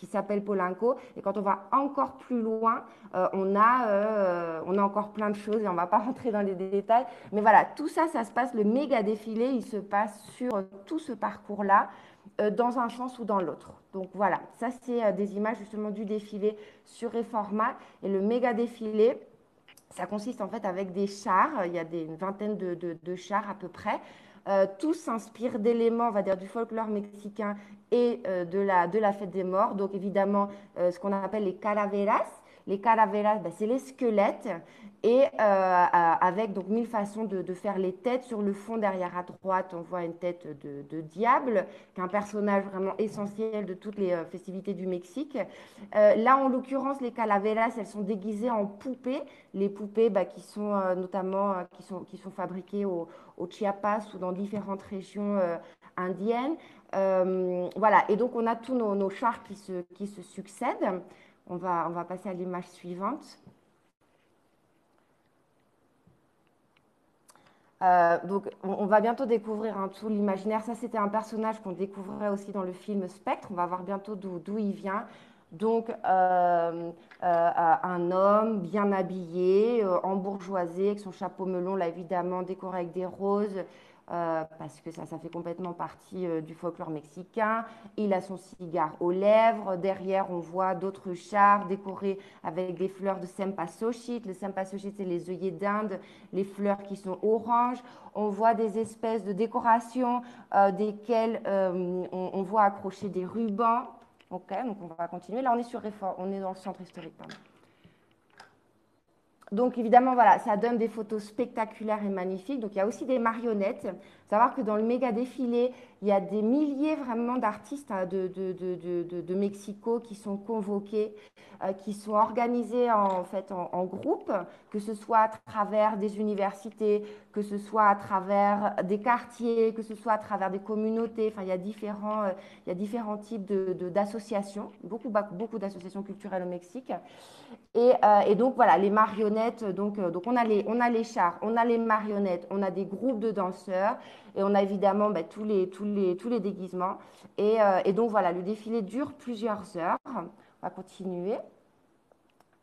qui s'appelle Polanco. Et quand on va encore plus loin, on a encore plein de choses et on ne va pas rentrer dans les détails. Mais voilà, tout ça, ça se passe, le méga défilé, il se passe sur tout ce parcours-là, dans un sens ou dans l'autre. Donc voilà, ça c'est des images justement du défilé sur Reforma. Et le méga défilé, ça consiste en fait avec des chars, il y a une vingtaine de chars à peu près. Tous s'inspirent d'éléments, on va dire, du folklore mexicain et de la fête des morts. Donc évidemment, ce qu'on appelle les calaveras. Les calaveras, ben, c'est les squelettes et avec donc 1000 façons de faire les têtes. Sur le fond, derrière à droite, on voit une tête de diable, qui est un personnage vraiment essentiel de toutes les festivités du Mexique. Là, en l'occurrence, les calaveras, elles sont déguisées en poupées. Les poupées bah, qui sont notamment qui sont fabriquées au Chiapas ou dans différentes régions indiennes. Voilà, et donc on a tous nos chars qui se succèdent. On va passer à l'image suivante. Donc, on va bientôt découvrir un tout l'imaginaire. Ça, c'était un personnage qu'on découvrait aussi dans le film Spectre. On va voir bientôt d'où il vient. Donc, un homme bien habillé, embourgeoisé, avec son chapeau melon, là, évidemment, décoré avec des roses, parce que ça fait complètement partie du folklore mexicain. Il a son cigare aux lèvres. Derrière, on voit d'autres chars décorés avec des fleurs de cempasúchil. Le cempasúchil, c'est les œillets d'Inde, les fleurs qui sont oranges. On voit des espèces de décorations desquelles on voit accrocher des rubans. Ok, donc on va continuer. Là, on est sur Réfort, on est dans le centre historique, pardon. Donc évidemment, voilà, ça donne des photos spectaculaires et magnifiques. Donc il y a aussi des marionnettes. Il faut savoir que dans le méga défilé, il y a des milliers vraiment d'artistes hein, de Mexico qui sont convoqués, qui sont organisés en fait en groupe, que ce soit à travers des universités, que ce soit à travers des quartiers, que ce soit à travers des communautés. Enfin, il y a différents types d'associations, beaucoup d'associations culturelles au Mexique. Et donc voilà, les marionnettes, donc on a les chars, on a les marionnettes, on a des groupes de danseurs et on a évidemment bah, tous les déguisements. Et donc voilà, le défilé dure plusieurs heures. On va continuer.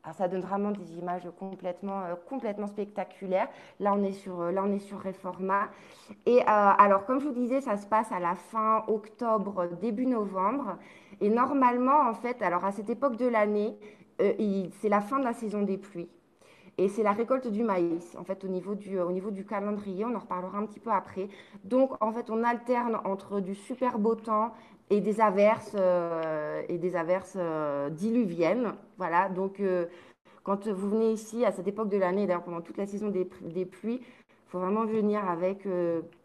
Alors, ça donne vraiment des images complètement spectaculaires. Là, on est sur Reforma. Et alors, comme je vous disais, ça se passe à la fin octobre, début novembre. Et normalement, en fait, alors à cette époque de l'année, c'est la fin de la saison des pluies. Et c'est la récolte du maïs, en fait, au niveau du calendrier, on en reparlera un petit peu après. Donc, en fait, on alterne entre du super beau temps et des averses diluviennes. Voilà, donc quand vous venez ici à cette époque de l'année, d'ailleurs pendant toute la saison des pluies, il faut vraiment venir avec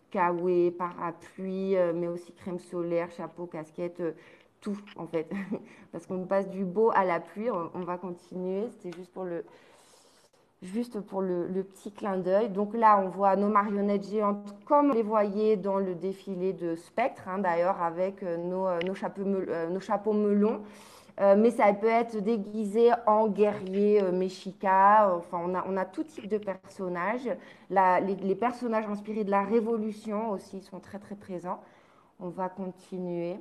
kawaii, parapluie, mais aussi crème solaire, chapeau, casquette, tout en fait. Parce qu'on passe du beau à la pluie. On va continuer. C'était juste pour le petit clin d'œil. Donc là, on voit nos marionnettes géantes comme on les voyait dans le défilé de Spectre, hein, d'ailleurs, avec nos chapeaux melons. Mais ça peut être déguisé en guerrier mexica. Enfin, on a tout type de personnages. Les personnages inspirés de la Révolution aussi sont très, très présents. On va continuer.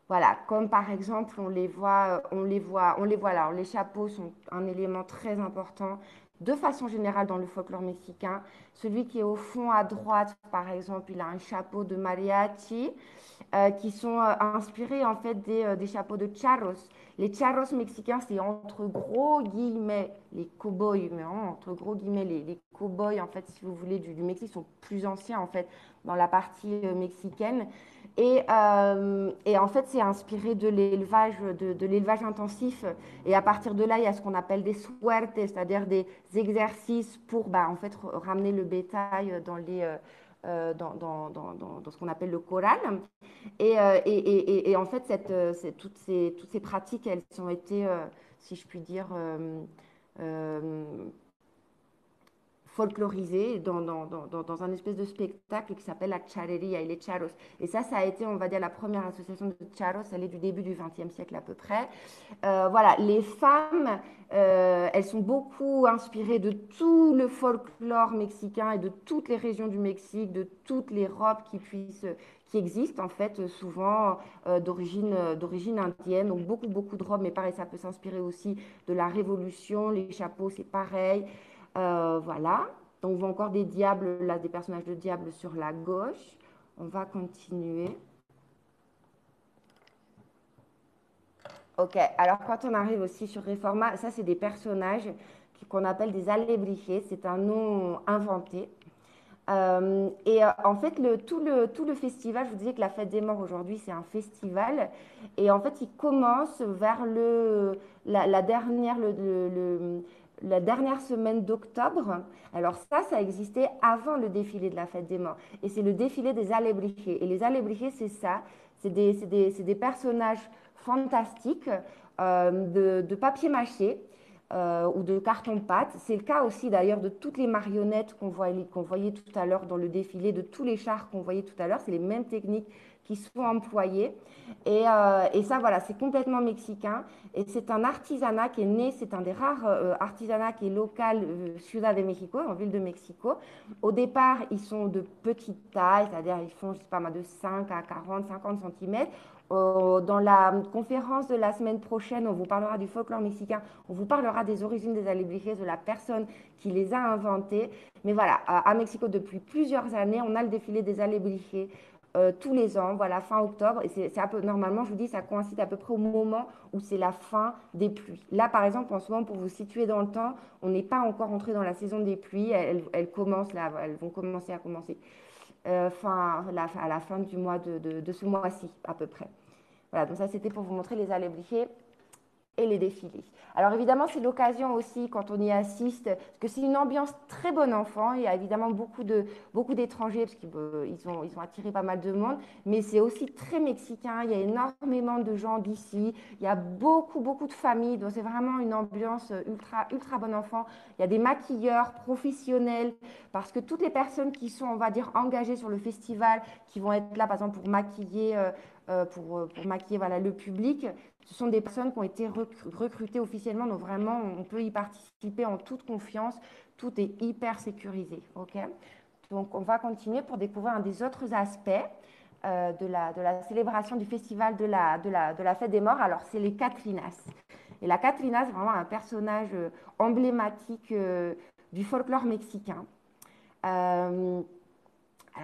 Voilà, comme par exemple, on les voit là. Alors, les chapeaux sont un élément très important de façon générale dans le folklore mexicain. Celui qui est au fond à droite, par exemple, il a un chapeau de mariachi qui sont inspirés en fait des chapeaux de charros. Les charros mexicains, c'est entre gros guillemets les cow-boys, mais entre gros guillemets les cow-boys, en fait, si vous voulez, du Mexique, sont plus anciens en fait dans la partie mexicaine. Et en fait, c'est inspiré de l'élevage intensif. Et à partir de là, il y a ce qu'on appelle des suertes, c'est-à-dire des exercices pour bah, en fait, ramener le bétail dans ce qu'on appelle le corral. Et en fait, toutes ces pratiques, elles ont été, si je puis dire, euh, folklorisé dans un espèce de spectacle qui s'appelle la charreria et les charros. Et ça a été, on va dire, la première association de charros, elle est du début du XXe siècle à peu près. Voilà, les femmes, elles sont beaucoup inspirées de tout le folklore mexicain et de toutes les régions du Mexique, de toutes les robes qui existent en fait, souvent d'origine indienne. Donc beaucoup de robes, mais pareil, ça peut s'inspirer aussi de la Révolution. Les chapeaux, c'est pareil. Voilà. Donc on voit encore des diables, là, des personnages de diables sur la gauche. On va continuer. Ok, alors quand on arrive aussi sur Reforma, ça c'est des personnages qu'on appelle des alebrijes, c'est un nom inventé. En fait, tout le festival, je vous disais que la fête des morts aujourd'hui, c'est un festival. Et en fait, il commence vers la dernière semaine d'octobre. Alors ça existait avant le défilé de la fête des morts. Et c'est le défilé des alebrijes. Et les alebrijes, c'est ça. C'est des personnages fantastiques de papier mâché ou de carton-pâte. C'est le cas aussi d'ailleurs de toutes les marionnettes qu'on voyait tout à l'heure dans le défilé, de tous les chars qu'on voyait tout à l'heure. C'est les mêmes techniques qui sont employées. Et ça, voilà, c'est complètement mexicain. Et c'est un artisanat qui est né, c'est un des rares artisanats qui est local, Ciudad de México, en ville de Mexico. Au départ, ils sont de petite taille, c'est-à-dire ils font, je sais pas, de 5 à 40, 50 cm. Dans la conférence de la semaine prochaine, on vous parlera du folklore mexicain, on vous parlera des origines des alebrijes, de la personne qui les a inventés. Mais voilà, à Mexico, depuis plusieurs années, on a le défilé des alebrijes tous les ans, voilà, fin octobre. Et c'est un peu, normalement, je vous dis, ça coïncide à peu près au moment où c'est la fin des pluies. Là, par exemple, en ce moment, pour vous situer dans le temps, on n'est pas encore entré dans la saison des pluies. Elles commencent là, elles vont commencer à commencer à la fin du mois de ce mois-ci, à peu près. Voilà, donc ça, c'était pour vous montrer les alebrijes et les défilés. Alors évidemment, c'est l'occasion aussi quand on y assiste, parce que c'est une ambiance très bon enfant. Il y a évidemment beaucoup d'étrangers, parce qu'ils ont attiré pas mal de monde, mais c'est aussi très mexicain. Il y a énormément de gens d'ici. Il y a beaucoup de familles, donc c'est vraiment une ambiance ultra bon enfant. Il y a des maquilleurs professionnels, parce que toutes les personnes qui sont, on va dire, engagées sur le festival, qui vont être là, par exemple, pour maquiller, voilà, le public, ce sont des personnes qui ont été recrutées officiellement, donc vraiment, on peut y participer en toute confiance. Tout est hyper sécurisé. Okay, donc, on va continuer pour découvrir un des autres aspects de la célébration du festival de la fête des morts. Alors, c'est les Catrinas. Et la Catrina, c'est vraiment un personnage emblématique du folklore mexicain. Alors,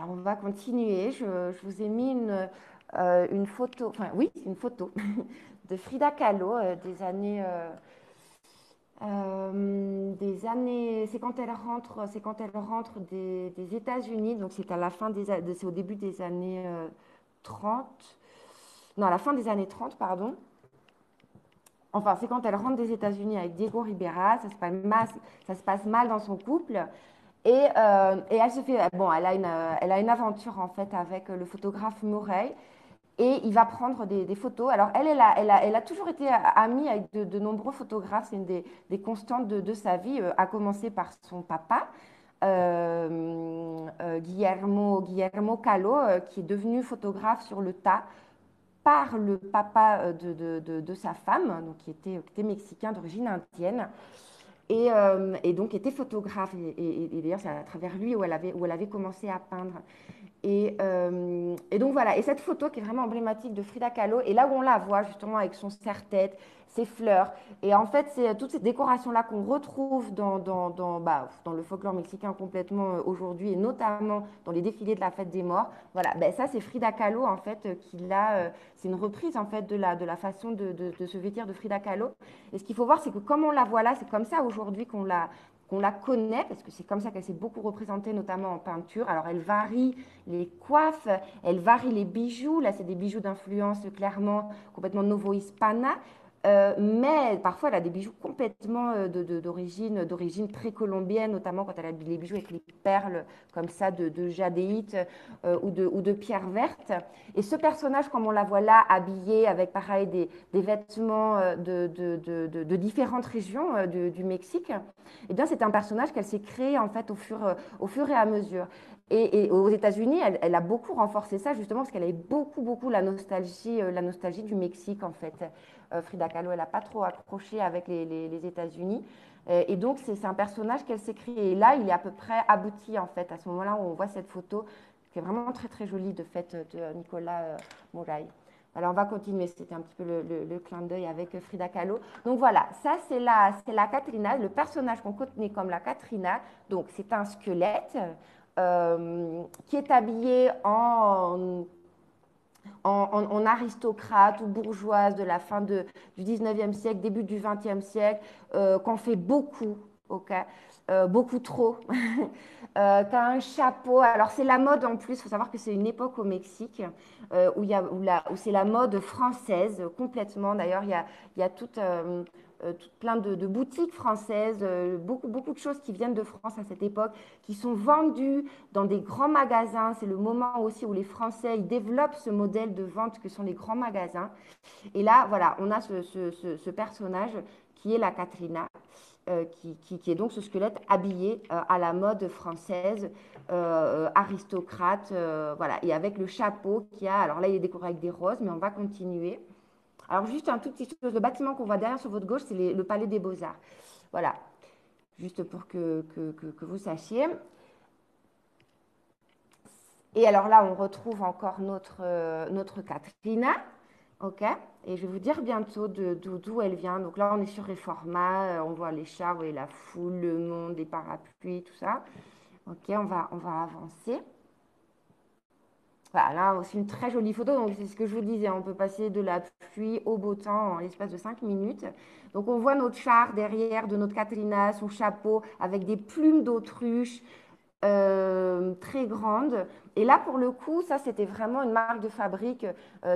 on va continuer. Je vous ai mis une photo, enfin oui, une photo de Frida Kahlo c'est quand elle rentre des États-Unis, donc c'est à la fin c'est au début des années 30, non, à la fin des années 30, pardon. Enfin, c'est quand elle rentre des États-Unis avec Diego Rivera, ça se passe mal dans son couple. Et elle se fait, bon, elle a une aventure en fait avec le photographe Murray. Et il va prendre des photos. Alors, elle a toujours été amie avec de nombreux photographes. C'est une des constantes de sa vie, à commencer par son papa, Guillermo Kahlo, qui est devenu photographe sur le tas par le papa de sa femme, donc qui était mexicain d'origine indienne. Et donc était photographe. Et d'ailleurs, c'est à travers lui où elle avait commencé à peindre. Et donc voilà, et cette photo qui est vraiment emblématique de Frida Kahlo, et là où on la voit justement avec son serre-tête, ses fleurs, et en fait c'est toutes ces décorations-là qu'on retrouve dans le folklore mexicain complètement aujourd'hui, et notamment dans les défilés de la fête des morts. Voilà, ben, ça c'est Frida Kahlo en fait, c'est une reprise en fait de la façon de se vêtir de Frida Kahlo. Et ce qu'il faut voir, c'est que comme on la voit là, c'est comme ça aujourd'hui qu'on la connaît, parce que c'est comme ça qu'elle s'est beaucoup représentée, notamment en peinture. Alors, elle varie les coiffes, elle varie les bijoux. Là, c'est des bijoux d'influence clairement complètement novo-hispana. Mais parfois, elle a des bijoux complètement d'origine précolombienne, notamment quand elle a les bijoux avec les perles comme ça de jadéite ou de pierre verte. Et ce personnage, comme on la voit là, habillé avec pareil des vêtements de différentes régions du Mexique, eh bien, c'est un personnage qu'elle s'est créé en fait au fur et à mesure. Et aux États-Unis, elle a beaucoup renforcé ça justement parce qu'elle avait beaucoup la nostalgie du Mexique en fait. Frida Kahlo, elle n'a pas trop accroché avec les États-Unis. Et donc, c'est un personnage qu'elle s'est créé. Et là, il est à peu près abouti, en fait, à ce moment-là où on voit cette photo, qui est vraiment très jolie, de fait, de Nicolas Mouraille. Alors, on va continuer. C'était un petit peu le clin d'œil avec Frida Kahlo. Donc, voilà, ça, c'est la Catrina, le personnage qu'on connaît comme la Catrina. Donc, c'est un squelette qui est habillé en aristocrate ou bourgeoise de la fin du 19e siècle, début du 20e siècle, qu'on fait beaucoup, ok, beaucoup trop, tu as un chapeau. Alors, c'est la mode en plus. Il faut savoir que c'est une époque au Mexique où c'est la mode française complètement. D'ailleurs, il y a tout plein de boutiques françaises, beaucoup de choses qui viennent de France à cette époque, qui sont vendues dans des grands magasins. C'est le moment aussi où les Français ils développent ce modèle de vente que sont les grands magasins. Et là, voilà, on a ce personnage qui est la Catrina qui est donc ce squelette habillé à la mode française, aristocrate, voilà, et avec le chapeau qui a, alors là il est décoré avec des roses, mais on va continuer. Alors juste un tout petit chose, le bâtiment qu'on voit derrière sur votre gauche, c'est le Palais des Beaux-Arts. Voilà, juste pour que vous sachiez. Et alors là, on retrouve encore notre Catrina. OK? Et je vais vous dire bientôt d'où elle vient. Donc là, on est sur Reforma, on voit les chars, vous voyez la foule, le monde, les parapluies, tout ça. OK, on va avancer. Voilà, là aussi une très jolie photo. Donc c'est ce que je vous disais, on peut passer de la pluie au beau temps en l'espace de 5 minutes. Donc on voit notre char derrière de notre Catrina, son chapeau avec des plumes d'autruche, très grande. Et là, pour le coup, ça, c'était vraiment une marque de fabrique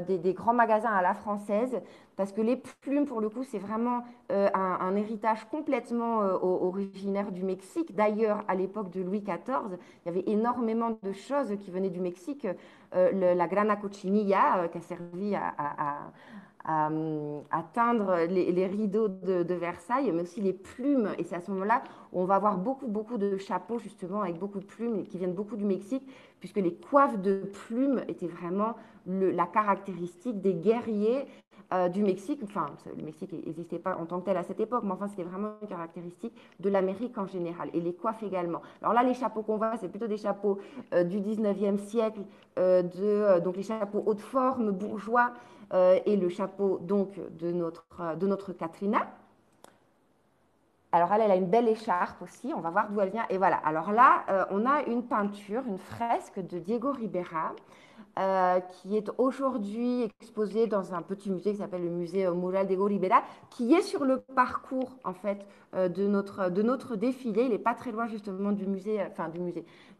des grands magasins à la française, parce que les plumes, pour le coup, c'est vraiment un héritage complètement originaire du Mexique. D'ailleurs, à l'époque de Louis XIV, il y avait énormément de choses qui venaient du Mexique. La grana cochinilla, qui a servi à teindre les rideaux de Versailles, mais aussi les plumes. Et c'est à ce moment-là où on va avoir beaucoup de chapeaux, justement, avec beaucoup de plumes qui viennent beaucoup du Mexique, puisque les coiffes de plumes étaient vraiment la caractéristique des guerriers du Mexique. Enfin, le Mexique n'existait pas en tant que tel à cette époque, mais enfin, c'était vraiment une caractéristique de l'Amérique en général, et les coiffes également. Alors là, les chapeaux qu'on voit, c'est plutôt des chapeaux du 19e siècle, donc les chapeaux haute forme, bourgeois, et le chapeau donc de notre Katrina. Alors elle a une belle écharpe aussi, on va voir d'où elle vient. Et voilà, alors là, on a une peinture, une fresque de Diego Ribera, qui est aujourd'hui exposée dans un petit musée qui s'appelle le musée Mural Diego Ribera, qui est sur le parcours en fait de notre défilé. Il n'est pas très loin justement du musée,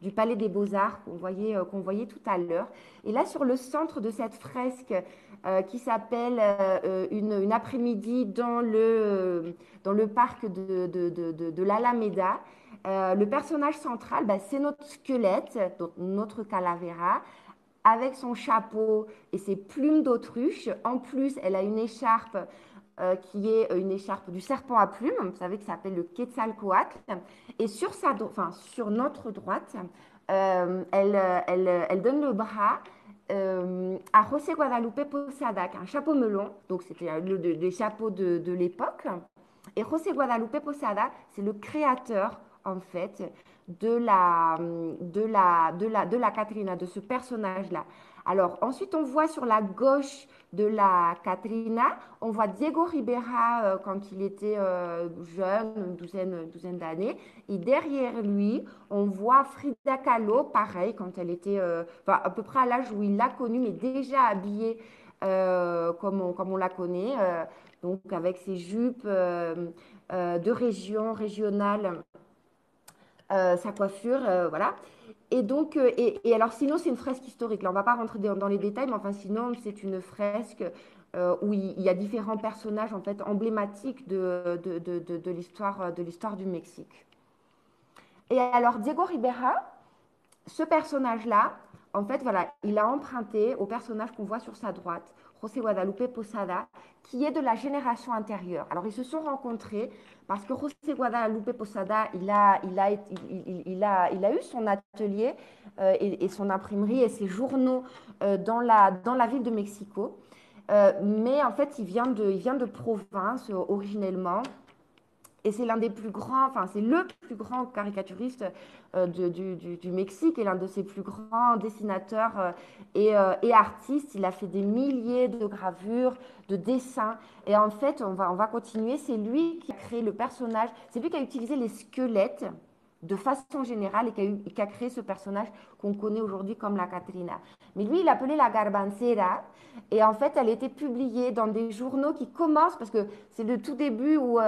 du Palais des Beaux-Arts qu'on voyait tout à l'heure. Et là, sur le centre de cette fresque qui s'appelle une après-midi dans le parc de l'Alameda, le personnage central, bah, c'est notre squelette, donc notre calavera, avec son chapeau et ses plumes d'autruche. En plus, elle a une écharpe qui est une écharpe du serpent à plumes, vous savez que ça s'appelle le Quetzalcoatl. Et sur notre droite, elle donne le bras à José Guadalupe Posada, qui a un chapeau melon, donc c'était des chapeaux de l'époque. Et José Guadalupe Posada, c'est le créateur, en fait, de la Catrina, de ce personnage-là. Alors, ensuite, on voit sur la gauche de la Catrina, on voit Diego Ribera quand il était jeune, une douzaine d'années. Et derrière lui, on voit Frida Kahlo, pareil, quand elle était à peu près à l'âge où il l'a connue, mais déjà habillée comme on la connaît, donc avec ses jupes de région, régionale, sa coiffure, voilà. Et donc, et alors sinon, c'est une fresque historique. Là, on ne va pas rentrer dans les détails, mais enfin, sinon, c'est une fresque où il y a différents personnages en fait emblématiques de l'histoire du Mexique. Et alors, Diego Rivera, ce personnage-là, en fait, voilà, il a emprunté au personnage qu'on voit sur sa droite, José Guadalupe Posada, qui est de la génération antérieure. Alors, ils se sont rencontrés parce que José Guadalupe Posada, il a eu son atelier et son imprimerie et ses journaux dans la ville de Mexico. Mais en fait, il vient de province originellement. Et c'est l'un des plus grands, enfin, c'est le plus grand caricaturiste du Mexique et l'un de ses plus grands dessinateurs et artistes. Il a fait des milliers de gravures, de dessins. Et en fait, on va continuer. C'est lui qui a créé le personnage, c'est lui qui a utilisé les squelettes de façon générale et qui a créé ce personnage qu'on connaît aujourd'hui comme la Catrina. Mais lui, il appelait la Garbancera. Et en fait, elle était publiée dans des journaux qui commencent, parce que c'est le tout début où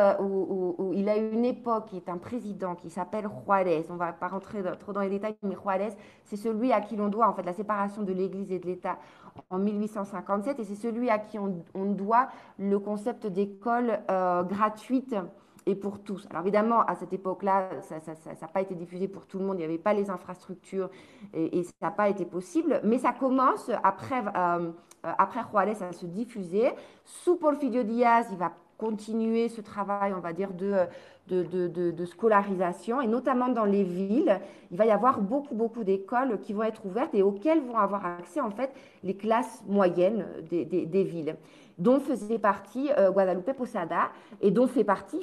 il a eu une époque, qui est un président qui s'appelle Juárez. On ne va pas rentrer trop dans les détails, mais Juárez, c'est celui à qui l'on doit en fait la séparation de l'Église et de l'État en 1857, et c'est celui à qui on doit le concept d'école gratuite et pour tous. Alors évidemment, à cette époque-là, ça n'a pas été diffusé pour tout le monde, il n'y avait pas les infrastructures et ça n'a pas été possible, mais ça commence après Juárez à se diffuser. Sous Porfirio Díaz, il va continuer ce travail, on va dire, de scolarisation, et notamment dans les villes, il va y avoir beaucoup, beaucoup d'écoles qui vont être ouvertes et auxquelles vont avoir accès, en fait, les classes moyennes des villes, dont faisait partie Guadalupe Posada et dont faisait partie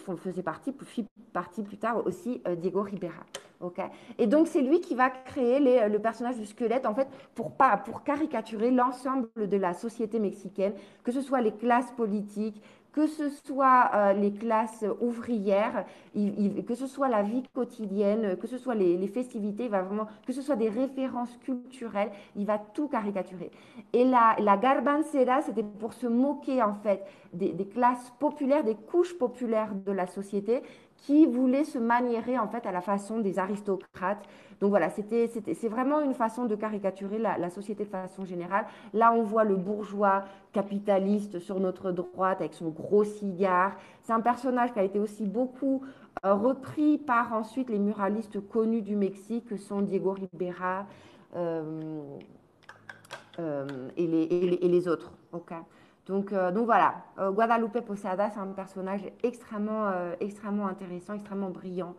plus tard aussi Diego Rivera. Okay. Et donc, c'est lui qui va créer le personnage du squelette, en fait, pour caricaturer l'ensemble de la société mexicaine, que ce soit les classes politiques, que ce soit les classes ouvrières, que ce soit la vie quotidienne, que ce soit les festivités, il va vraiment, que ce soit des références culturelles, il va tout caricaturer. Et la garbancera, c'était pour se moquer, en fait, des classes populaires, des couches populaires de la société, qui voulaient se maniérer en fait à la façon des aristocrates. Donc voilà, c'est vraiment une façon de caricaturer la société de façon générale. Là, on voit le bourgeois capitaliste sur notre droite avec son gros cigare. C'est un personnage qui a été aussi beaucoup repris par ensuite les muralistes connus du Mexique, que sont Diego Rivera euh, et les autres. Okay. Donc voilà, Guadalupe Posada, c'est un personnage extrêmement intéressant, extrêmement brillant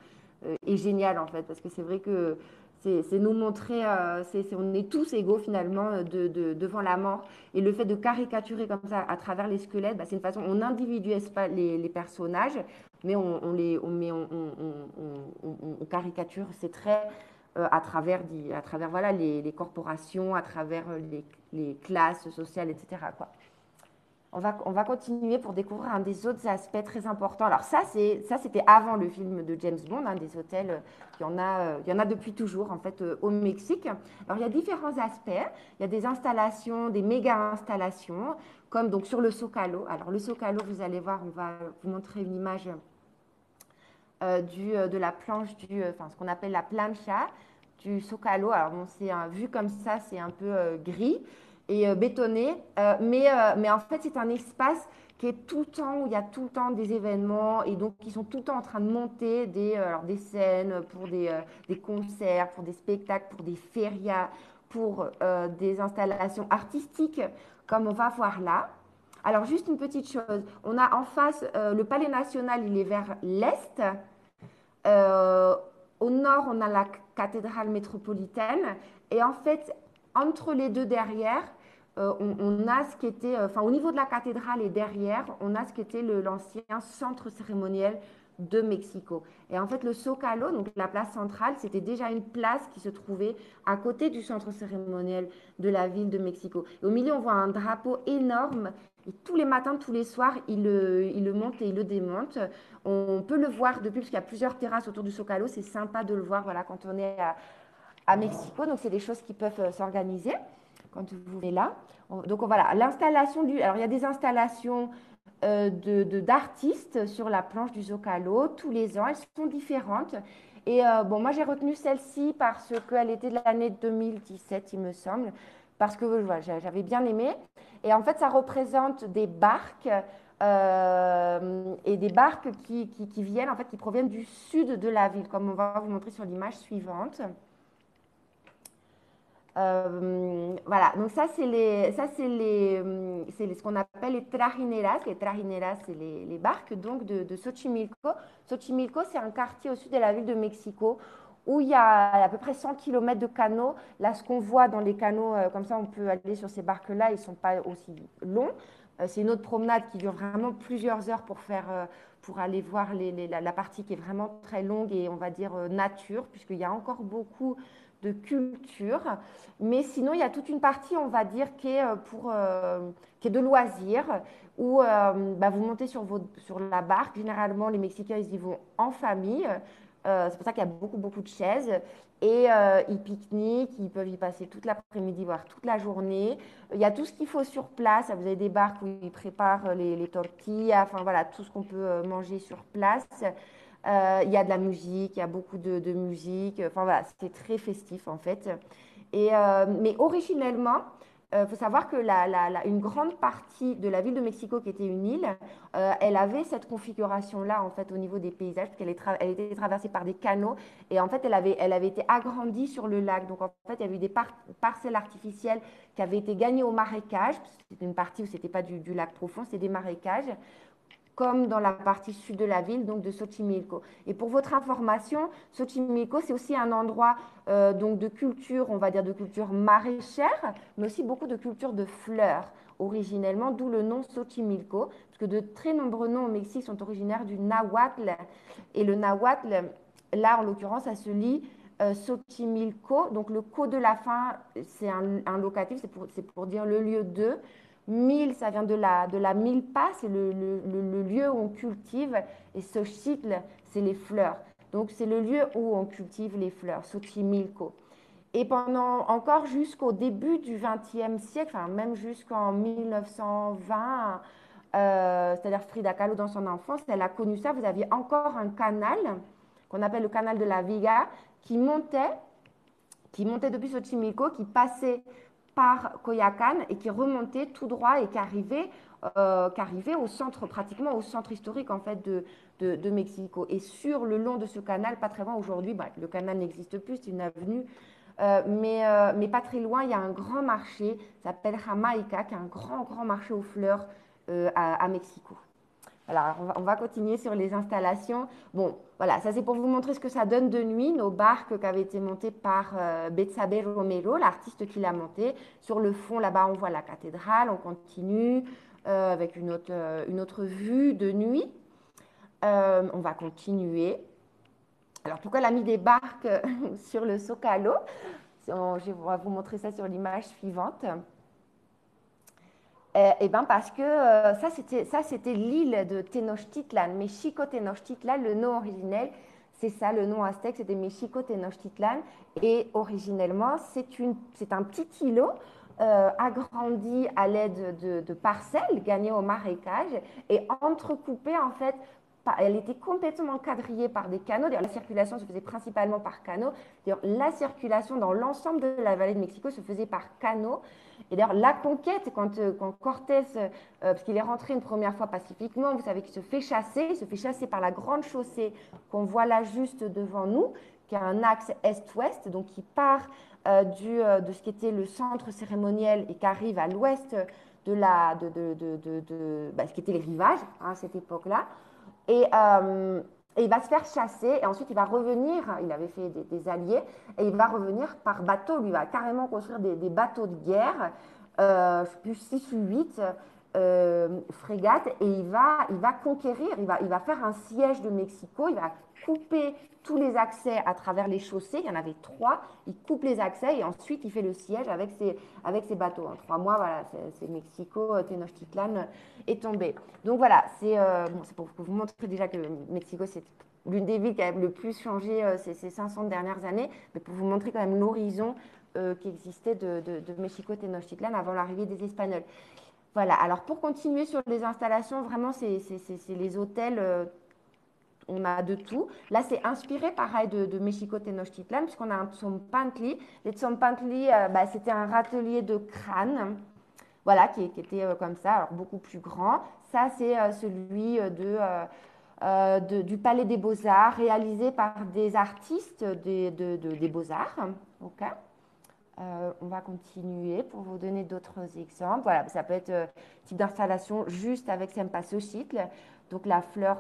et génial en fait, parce que c'est vrai que c'est nous montrer, on est tous égaux finalement devant la mort. Et le fait de caricaturer comme ça à travers les squelettes, bah, c'est une façon, on n'individualise pas les personnages, mais on caricature ces traits à travers voilà, les corporations, à travers les classes sociales, etc. Quoi. On va continuer pour découvrir un des autres aspects très importants. Alors c'était avant le film de James Bond, hein, des hôtels, il y en a depuis toujours en fait au Mexique. Alors il y a différents aspects. Il y a des installations, des méga installations, comme donc sur le Zocalo. Alors le Zocalo, vous allez voir, on va vous montrer une image de la planche enfin ce qu'on appelle la plancha du Zocalo. Alors bon, vu comme ça, c'est un peu gris et bétonné, mais en fait c'est un espace qui est tout le temps, où il y a tout le temps des événements, et donc ils sont tout le temps en train de monter des scènes pour des concerts, pour des spectacles, pour des férias, pour des installations artistiques, comme on va voir là. Alors, juste une petite chose, on a en face, le Palais National, il est vers l'est. Euh, Au nord, on a la cathédrale métropolitaine. Et en fait, entre les deux derrière, on a ce qui était, enfin au niveau de la cathédrale et derrière, on a ce qui était l'ancien centre cérémoniel de Mexico. Et en fait, le Zocalo, donc la place centrale, c'était déjà une place qui se trouvait à côté du centre cérémoniel de la ville de Mexico. Et au milieu, on voit un drapeau énorme. Et tous les matins, tous les soirs, il le monte et il le démonte. On peut le voir depuis, parce qu'il y a plusieurs terrasses autour du Zocalo. C'est sympa de le voir, voilà, quand on est à Mexico. Donc, c'est des choses qui peuvent s'organiser quand vous venez là. Donc, voilà, l'installation alors, il y a des installations d'artistes sur la planche du Zocalo tous les ans. Elles sont différentes. Et bon, moi, j'ai retenu celle-ci parce qu'elle était de l'année 2017, il me semble, parce que voilà, j'avais bien aimé. Et en fait, ça représente des barques et des barques qui viennent, en fait, qui proviennent du sud de la ville, comme on va vous montrer sur l'image suivante. Voilà, donc ce qu'on appelle les trajineras. Les trajineras, c'est les barques donc de Xochimilco. Xochimilco, c'est un quartier au sud de la ville de Mexico où il y a à peu près 100 kilomètres de canaux. Là, ce qu'on voit dans les canaux, comme ça, on peut aller sur ces barques-là, ils ne sont pas aussi longs. C'est une autre promenade qui dure vraiment plusieurs heures pour aller voir la partie qui est vraiment très longue et on va dire nature, puisqu'il y a encore beaucoup de culture. Mais sinon, il y a toute une partie, on va dire, qui est de loisirs, où bah, vous montez sur la barque. Généralement, les Mexicains, ils y vont en famille. C'est pour ça qu'il y a beaucoup, beaucoup de chaises. Et ils pique-niquent, ils peuvent y passer toute l'après-midi, voire toute la journée. Il y a tout ce qu'il faut sur place. Vous avez des barques où ils préparent les tortillas, enfin voilà, tout ce qu'on peut manger sur place. Il y a de la musique, il y a beaucoup de musique. Enfin voilà, c'était très festif en fait. Mais originellement, il faut savoir que une grande partie de la ville de Mexico, qui était une île, elle avait cette configuration-là en fait au niveau des paysages, parce elle était traversée par des canaux et en fait elle avait été agrandie sur le lac. Donc en fait, il y avait eu des parcelles artificielles qui avaient été gagnées au marécage. C'était une partie où c'était pas du lac profond, c'était des marécages comme dans la partie sud de la ville, donc de Xochimilco. Et pour votre information, Xochimilco, c'est aussi un endroit donc de culture, on va dire de culture maraîchère, mais aussi beaucoup de culture de fleurs, originellement, d'où le nom Xochimilco, parce que de très nombreux noms au Mexique sont originaires du nahuatl. Et le nahuatl, là, en l'occurrence, ça se lit Xochimilco. Donc le co de la fin, c'est un locatif, c'est pour dire le lieu de. Mille, ça vient de la milpa, c'est le lieu où on cultive, et Xochitl, c'est les fleurs. Donc, c'est le lieu où on cultive les fleurs, Xochimilco. Et pendant encore jusqu'au début du XXe siècle, enfin, même jusqu'en 1920, c'est-à-dire Frida Kahlo dans son enfance, elle a connu ça. Vous aviez encore un canal qu'on appelle le canal de la Viga qui montait depuis Xochimilco, qui passait par Coyoacán et qui remontait tout droit et qui arrivait au centre, pratiquement au centre historique en fait de Mexico. Et sur le long de ce canal, pas très loin aujourd'hui, bah, le canal n'existe plus, c'est une avenue, mais pas très loin, il y a un grand marché, ça s'appelle Jamaica, qui est un grand, grand marché aux fleurs à Mexico. Alors, on va continuer sur les installations. Bon, voilà, ça c'est pour vous montrer ce que ça donne de nuit, nos barques qui avaient été montées par Betsabe Romero, l'artiste qui l'a montée. Sur le fond, là-bas, on voit la cathédrale, on continue avec une autre vue de nuit. On va continuer. Alors, pourquoi elle a mis des barques sur le Zocalo? Je vais vous montrer ça sur l'image suivante. Eh ben parce que ça c'était l'île de Tenochtitlan, Mexico Tenochtitlan, le nom originel, c'est ça, le nom aztèque, c'était Mexico Tenochtitlan. Et originellement, c'est un petit îlot agrandi à l'aide de parcelles gagnées au marécage et entrecoupé en fait. Elle était complètement quadrillée par des canaux. D'ailleurs, la circulation se faisait principalement par canaux. D'ailleurs, la circulation dans l'ensemble de la vallée de Mexico se faisait par canaux. Et d'ailleurs, la conquête, quand Cortés, parce qu'il est rentré une première fois pacifiquement, vous savez qu'il il se fait chasser par la grande chaussée qu'on voit là juste devant nous, qui a un axe est-ouest, donc qui part de ce qui était le centre cérémoniel et qui arrive à l'ouest de ce qui était les rivages à cette époque-là. Et il va se faire chasser et ensuite il va revenir, il avait fait des alliés, et il va revenir par bateau, lui il va carrément construire des bateaux de guerre, je sais plus 6 ou 8 frégates, et il va conquérir, il va faire un siège de Mexico, il va couper tous les accès à travers les chaussées, il y en avait 3, il coupe les accès et ensuite il fait le siège avec ses bateaux. En 3 mois, voilà, c'est Mexico, Tenochtitlan est tombé. Donc voilà, c'est pour vous montrer déjà que Mexico, c'est l'une des villes qui a le plus changé ces 500 dernières années, mais pour vous montrer quand même l'horizon qui existait de Mexico Tenochtitlan avant l'arrivée des Espagnols. Voilà, alors pour continuer sur les installations, vraiment, c'est les hôtels on a de tout. Là, c'est inspiré, pareil, de Mexico Tenochtitlan, puisqu'on a un Tzompantli. Les Tzompantli, bah, c'était un râtelier de crâne, voilà, qui était comme ça, alors beaucoup plus grand. Ça, c'est celui du Palais des Beaux-Arts, réalisé par des artistes des Beaux-Arts. OK. On va continuer pour vous donner d'autres exemples. Voilà, ça peut être type d'installation juste avec Cempasúchil, donc la fleur,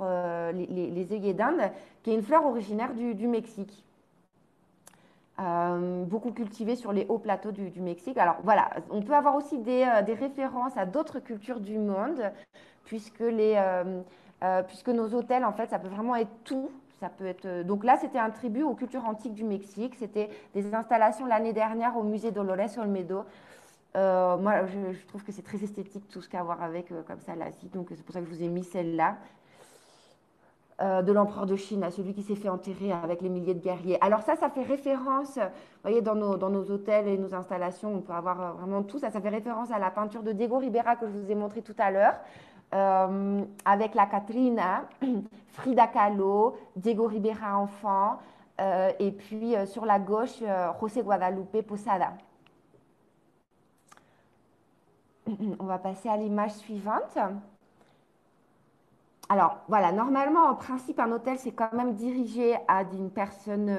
les œillets d'Inde, qui est une fleur originaire du Mexique. Beaucoup cultivée sur les hauts plateaux du Mexique. Alors voilà, on peut avoir aussi des références à d'autres cultures du monde, puisque, puisque nos hôtels, en fait, ça peut vraiment être tout. Ça peut être, donc là, c'était un tribut aux cultures antiques du Mexique. C'était des installations l'année dernière au musée Dolores Olmedo. Moi, je trouve que c'est très esthétique tout ce qu'il y a à voir avec comme ça l'Asie. Donc c'est pour ça que je vous ai mis celle-là. De l'empereur de Chine, à celui qui s'est fait enterrer avec les milliers de guerriers. Alors ça fait référence, vous voyez, dans nos hôtels et nos installations, on peut avoir vraiment tout ça. Ça fait référence à la peinture de Diego Rivera que je vous ai montré tout à l'heure, avec la Catrina, Frida Kahlo, Diego Rivera enfant, et puis sur la gauche, José Guadalupe Posada. On va passer à l'image suivante. Alors voilà, normalement, en principe, un hôtel, c'est quand même dirigé à une personne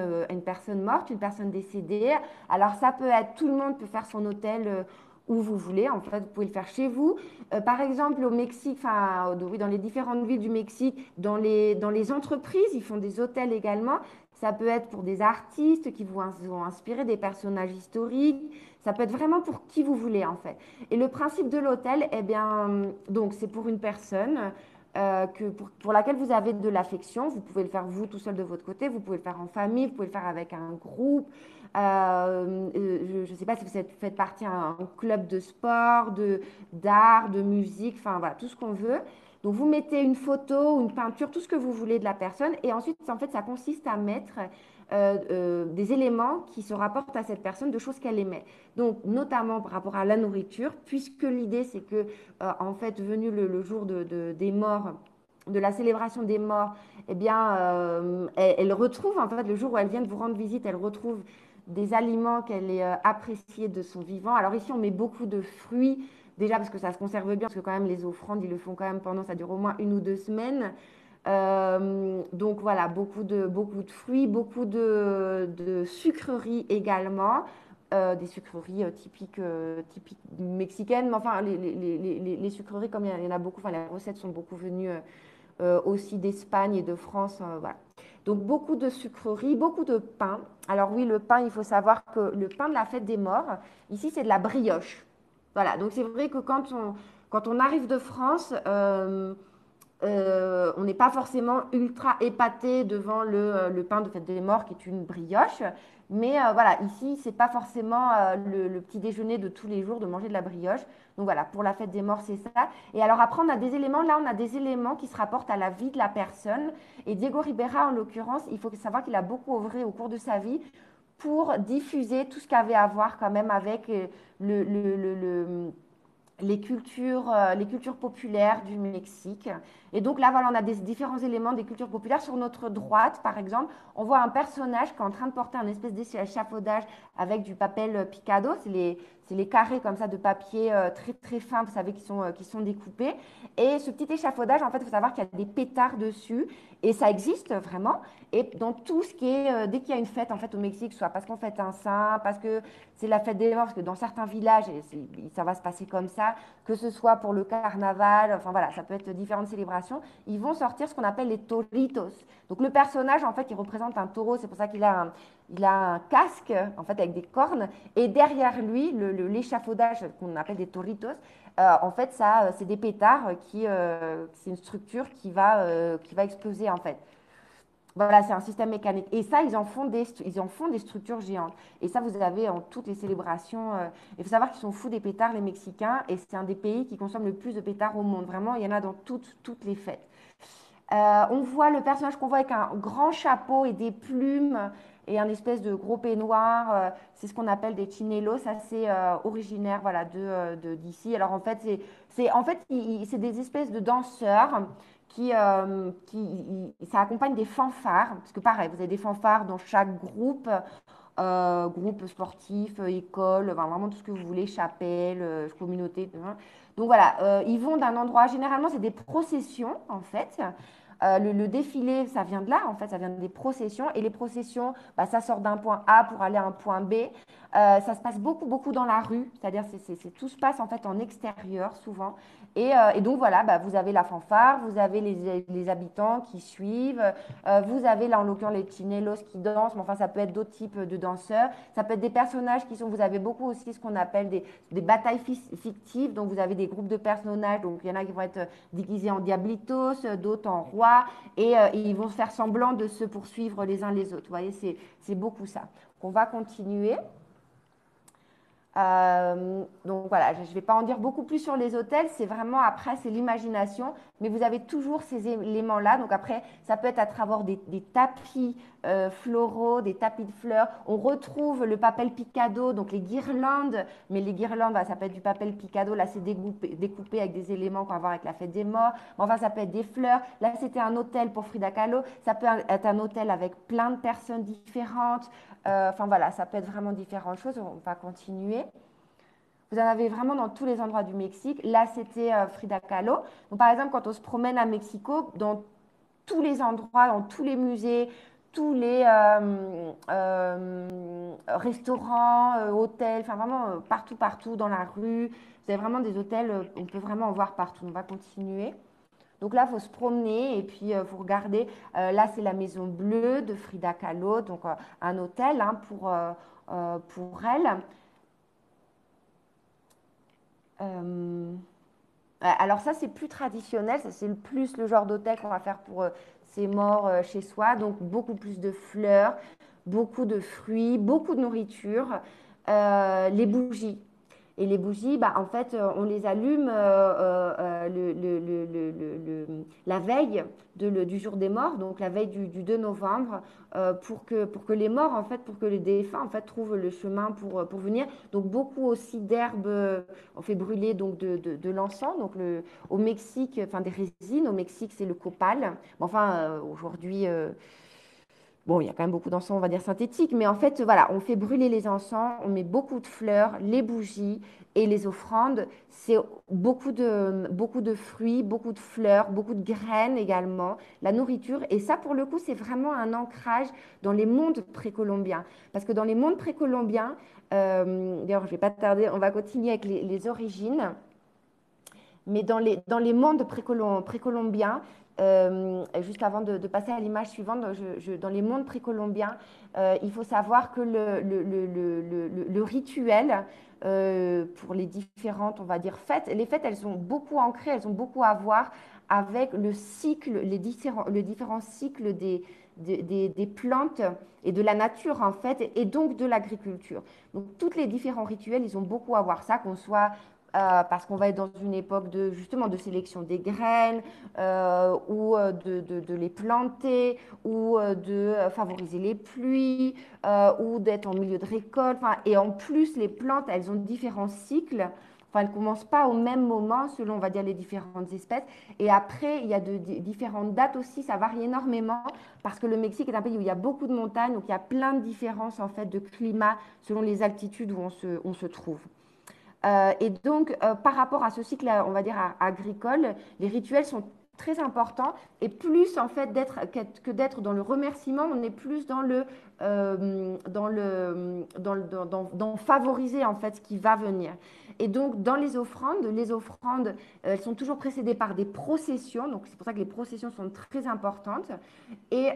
morte, une personne décédée. Alors ça peut être, tout le monde peut faire son hôtel où vous voulez. En fait, vous pouvez le faire chez vous. Par exemple, au Mexique, enfin, oui, dans les différentes villes du Mexique, dans les entreprises, ils font des hôtels également. Ça peut être pour des artistes qui vont inspirer des personnages historiques. Ça peut être vraiment pour qui vous voulez, en fait. Et le principe de l'hôtel, eh bien, donc, c'est pour une personne pour laquelle vous avez de l'affection. Vous pouvez le faire vous tout seul de votre côté, vous pouvez le faire en famille, vous pouvez le faire avec un groupe. Je ne sais pas si vous faites partie d'un club de sport, d'art, de musique, enfin voilà, tout ce qu'on veut. Donc vous mettez une photo, une peinture, tout ce que vous voulez de la personne. Et ensuite, en fait, ça consiste à mettre des éléments qui se rapportent à cette personne, de choses qu'elle aimait. Donc, notamment par rapport à la nourriture, puisque l'idée, c'est que, en fait, venu le jour des morts, de la célébration des morts, eh bien, elle retrouve, en fait, le jour où elle vient de vous rendre visite, elle retrouve des aliments qu'elle est appréciée de son vivant. Alors ici, on met beaucoup de fruits, déjà parce que ça se conserve bien, parce que quand même, les offrandes, ils le font quand même pendant, ça dure au moins 1 ou 2 semaines. Donc voilà, beaucoup de fruits, beaucoup de sucreries également, des sucreries typiques mexicaines, mais enfin les sucreries, comme il y en a beaucoup, enfin les recettes sont beaucoup venues aussi d'Espagne et de France, voilà. Donc beaucoup de sucreries, beaucoup de pain. Alors oui, le pain, il faut savoir que le pain de la fête des morts, ici c'est de la brioche. Voilà, donc c'est vrai que quand on arrive de France, on n'est pas forcément ultra épaté devant le pain de fête des morts qui est une brioche. Mais voilà, ici, c'est pas forcément le petit déjeuner de tous les jours de manger de la brioche. Donc voilà, pour la fête des morts, c'est ça. Et alors après, on a des éléments, là, on a des éléments qui se rapportent à la vie de la personne. Et Diego Ribera, en l'occurrence, il faut savoir qu'il a beaucoup œuvré au cours de sa vie pour diffuser tout ce qu'il avait à voir quand même avec le, le, le, le les cultures populaires du Mexique. Et donc là, voilà, on a des différents éléments des cultures populaires. Sur notre droite, par exemple, on voit un personnage qui est en train de porter un espèce d'échafaudage avec du papel picado. C'est les carrés comme ça de papier très très fins, vous savez, qui sont découpés. Et ce petit échafaudage, en fait, il faut savoir qu'il y a des pétards dessus. Et ça existe vraiment. Et dans tout ce qui est, dès qu'il y a une fête en fait au Mexique, soit parce qu'on fête un saint, parce que c'est la fête des morts, parce que dans certains villages, ça va se passer comme ça, que ce soit pour le carnaval, enfin voilà, ça peut être différentes célébrations, ils vont sortir ce qu'on appelle les toritos. Donc le personnage, en fait, il représente un taureau, c'est pour ça il a un casque, en fait, avec des cornes, et derrière lui, l'échafaudage qu'on appelle des toritos, en fait, ça, c'est des pétards c'est une structure qui va exploser, en fait. Voilà, c'est un système mécanique. Et ça, ils en font des structures géantes. Et ça, vous avez en toutes les célébrations. Il faut savoir qu'ils sont fous des pétards, les Mexicains. Et c'est un des pays qui consomme le plus de pétards au monde. Vraiment, il y en a dans toutes les fêtes. On voit le personnage qu'on voit avec un grand chapeau et des plumes et un espèce de gros peignoir. C'est ce qu'on appelle des chinelos. Ça, c'est originaire voilà, d'ici. Alors, en fait, c'est des espèces de danseurs ça accompagne des fanfares, parce que pareil, vous avez des fanfares dans chaque groupe, groupe sportif, école, enfin, vraiment tout ce que vous voulez, chapelle, communauté. Hein. Donc voilà, ils vont d'un endroit, généralement c'est des processions en fait. Le défilé, ça vient de là, en fait, ça vient des processions. Et les processions, bah, ça sort d'un point A pour aller à un point B. Ça se passe beaucoup, beaucoup dans la rue, c'est-à-dire tout se passe en fait en extérieur souvent. Et donc voilà, bah, vous avez la fanfare, vous avez les habitants qui suivent, vous avez là en l'occurrence les chinelos qui dansent, mais enfin ça peut être d'autres types de danseurs, ça peut être des personnages qui sont, vous avez beaucoup aussi ce qu'on appelle des batailles fictives, donc vous avez des groupes de personnages, donc il y en a qui vont être déguisés en diablitos, d'autres en rois, et ils vont faire semblant de se poursuivre les uns les autres. Vous voyez, c'est beaucoup ça. On va continuer. Donc voilà, je ne vais pas en dire beaucoup plus sur les hôtels, c'est vraiment après, c'est l'imagination, mais vous avez toujours ces éléments-là. Donc après, ça peut être à travers des tapis floraux, des tapis de fleurs. On retrouve le papel picado, donc les guirlandes, mais les guirlandes, bah, ça peut être du papel picado, là c'est découpé avec des éléments qu'on va voir avec la fête des morts. Mais enfin, ça peut être des fleurs. Là, c'était un hôtel pour Frida Kahlo. Ça peut être un hôtel avec plein de personnes différentes. Enfin voilà, ça peut être vraiment différentes choses. On va continuer. Vous en avez vraiment dans tous les endroits du Mexique. Là, c'était Frida Kahlo. Donc, par exemple, quand on se promène à Mexico, dans tous les endroits, dans tous les musées, tous les restaurants, hôtels, enfin vraiment partout, partout dans la rue. Vous avez vraiment des hôtels, on peut vraiment en voir partout. On va continuer. Donc là, il faut se promener et puis vous regardez. Là, c'est la Maison Bleue de Frida Kahlo, donc un hôtel hein, pour elle. Euh, alors ça, c'est plus traditionnel, ça c'est plus le genre d'hôtel qu'on va faire pour ses morts chez soi. Donc beaucoup plus de fleurs, beaucoup de fruits, beaucoup de nourriture, les bougies. Et les bougies, bah, en fait, on les allume la veille du jour des morts, donc la veille du 2 novembre, pour que les morts, en fait, pour que les défunts, en fait, trouvent le chemin pour venir. Donc, beaucoup aussi d'herbes, on fait brûler donc de l'encens. Donc, au Mexique, enfin, des résines, au Mexique, c'est le copal. Bon, enfin, aujourd'hui, bon, il y a quand même beaucoup d'encens, on va dire synthétiques, mais en fait, voilà, on fait brûler les encens, on met beaucoup de fleurs, les bougies et les offrandes. C'est beaucoup de fruits, beaucoup de fleurs, beaucoup de graines également, la nourriture. Et ça, pour le coup, c'est vraiment un ancrage dans les mondes précolombiens. Parce que dans les mondes précolombiens, d'ailleurs, je ne vais pas tarder, on va continuer avec les origines. Mais dans les mondes précolombiens, juste avant de passer à l'image suivante, dans les mondes précolombiens, il faut savoir que le rituel pour les différentes, on va dire, fêtes, les fêtes, elles sont beaucoup ancrées, elles ont beaucoup à voir avec le cycle, les différents cycles des plantes et de la nature, en fait, et donc de l'agriculture. Donc, tous les différents rituels, ils ont beaucoup à voir ça, qu'on soit parce qu'on va être dans une époque de justement de sélection des graines ou de les planter ou de favoriser les pluies ou d'être en milieu de récolte. Enfin, et en plus, les plantes, elles ont différents cycles. Enfin, elles ne commencent pas au même moment selon, on va dire, les différentes espèces. Et après, il y a différentes dates aussi. Ça varie énormément parce que le Mexique est un pays où il y a beaucoup de montagnes. Donc, il y a plein de différences en fait de climat selon les altitudes où on se trouve. Et donc, par rapport à ce cycle, on va dire, agricole, les rituels sont très importants et plus en fait que d'être dans le remerciement, on est plus dans favoriser en fait ce qui va venir. Et donc dans les offrandes, elles sont toujours précédées par des processions, donc c'est pour ça que les processions sont très importantes. Et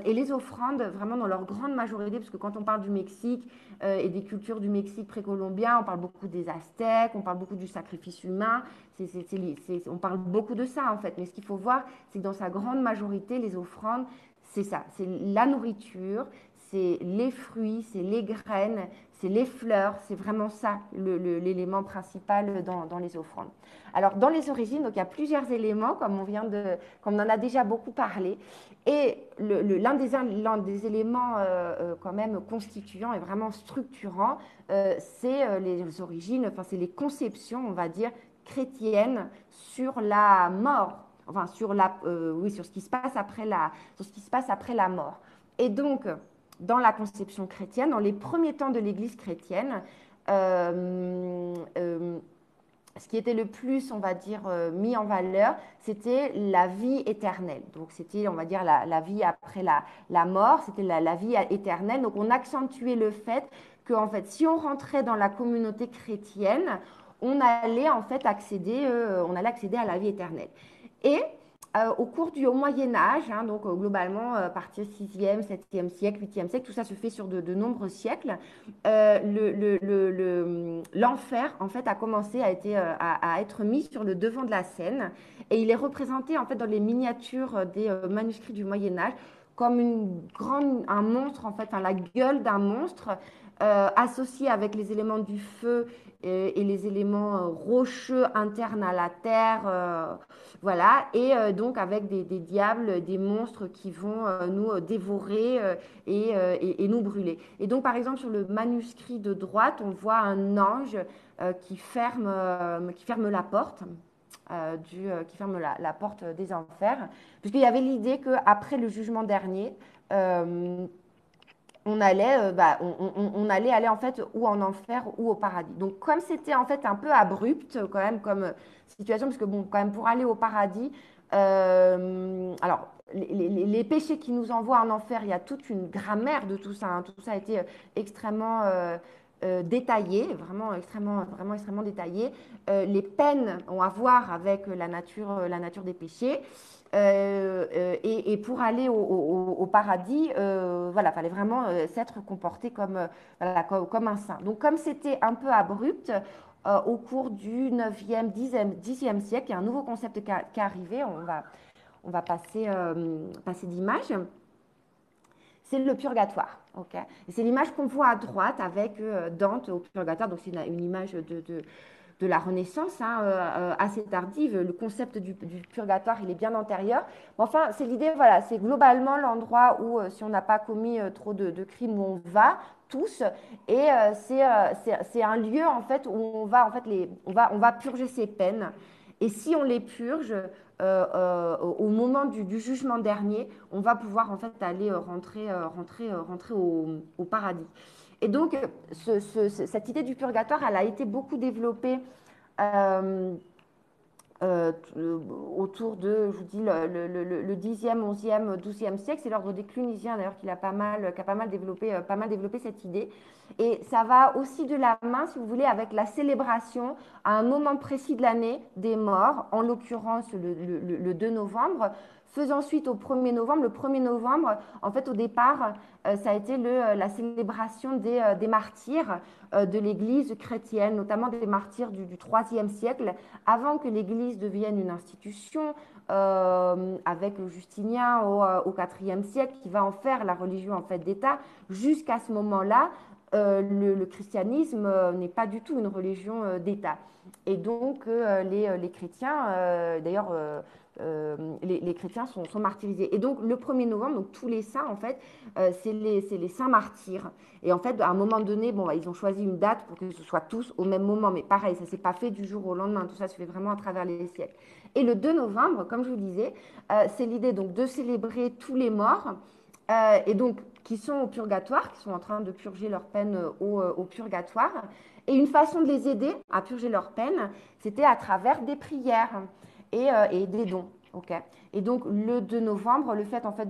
les offrandes, vraiment dans leur grande majorité, parce que quand on parle du Mexique et des cultures du Mexique précolombien, on parle beaucoup des Aztèques, on parle beaucoup du sacrifice humain, on parle beaucoup de ça en fait. Mais ce qu'il faut voir, c'est que dans sa grande majorité, les offrandes, c'est ça, c'est la nourriture, c'est les fruits, c'est les graines, c'est les fleurs, c'est vraiment ça l'élément principal dans les offrandes. Alors dans les origines, donc, il y a plusieurs éléments, comme on en a déjà beaucoup parlé. Et l'un des éléments quand même constituants et vraiment structurants, c'est les origines, enfin c'est les conceptions, on va dire, chrétiennes sur la mort. enfin, oui, sur ce qui se passe sur ce qui se passe après la mort. Et donc, dans la conception chrétienne, dans les premiers temps de l'Église chrétienne, euh, ce qui était le plus, on va dire, mis en valeur, c'était la vie éternelle. Donc, c'était, on va dire, la vie après la mort, c'était la vie éternelle. Donc, on accentuait le fait que, en fait, si on rentrait dans la communauté chrétienne, on allait, en fait, accéder à la vie éternelle. Et au cours au Moyen Âge, hein, donc globalement, à partir du 6e, 7e siècle, 8e siècle, tout ça se fait sur de nombreux siècles, l'enfer, en fait, a commencé à être mis sur le devant de la scène. Et il est représenté, en fait, dans les miniatures des manuscrits du Moyen Âge comme un monstre, en fait, enfin, la gueule d'un monstre, associé avec les éléments du feu et les éléments rocheux internes à la terre. Voilà, et donc avec des diables, des monstres qui vont nous dévorer et nous brûler. Et donc, par exemple, sur le manuscrit de droite, on voit un ange qui ferme la porte. Qui ferme la porte des enfers, puisqu'il y avait l'idée qu'après le jugement dernier, on allait aller en fait ou en enfer ou au paradis. Donc comme c'était en fait un peu abrupt quand même comme situation, parce que bon, quand même pour aller au paradis, alors les péchés qui nous envoient en enfer, il y a toute une grammaire de tout ça, hein. Tout ça a été extrêmement détaillé, vraiment extrêmement détaillé. Les peines ont à voir avec la nature des péchés. Et pour aller au paradis, voilà, fallait vraiment s'être comporté voilà, comme un saint. Donc, comme c'était un peu abrupt, au cours du 9e, 10e siècle, il y a un nouveau concept qui est arrivé. On va passer d'image. C'est le purgatoire. Okay, et c'est l'image qu'on voit à droite avec Dante au purgatoire. Donc, c'est une image de la Renaissance, hein, assez tardive. Le concept du purgatoire, il est bien antérieur. Mais enfin, c'est l'idée, voilà, c'est globalement l'endroit où, si on n'a pas commis trop de crimes, où on va tous. Et c'est un lieu, en fait, où on va purger ses peines. Et si on les purge, au moment du jugement dernier, on va pouvoir, en fait, aller rentrer au paradis. Et donc, cette idée du purgatoire, elle a été beaucoup développée euh, autour de, je vous dis, le 10e, 11e, 12e siècle. C'est l'ordre des Clunisiens, d'ailleurs, qui a pas mal développé cette idée. Et ça va aussi de la main, si vous voulez, avec la célébration à un moment précis de l'année des morts, en l'occurrence le 2 novembre. Faisant suite au 1er novembre, le 1er novembre, en fait, au départ, ça a été la célébration des martyrs de l'Église chrétienne, notamment des martyrs du IIIe siècle, avant que l'Église devienne une institution, avec Justinien au IVe siècle, qui va en faire la religion en fait d'État. Jusqu'à ce moment-là, le christianisme n'est pas du tout une religion d'État. Et donc, les chrétiens, d'ailleurs, les chrétiens sont martyrisés. Et donc, le 1er novembre, donc tous les saints, en fait, c'est les saints martyrs. Et en fait, à un moment donné, bon, ils ont choisi une date pour que ce soit tous au même moment. Mais pareil, ça ne s'est pas fait du jour au lendemain. Tout ça se fait vraiment à travers les siècles. Et le 2 novembre, comme je vous le disais, c'est l'idée donc de célébrer tous les morts. Et donc, qui sont au purgatoire, qui sont en train de purger leur peine au purgatoire. Et une façon de les aider à purger leur peine, c'était à travers des prières et des dons. Okay. Et donc, le 2 novembre, le fait en fait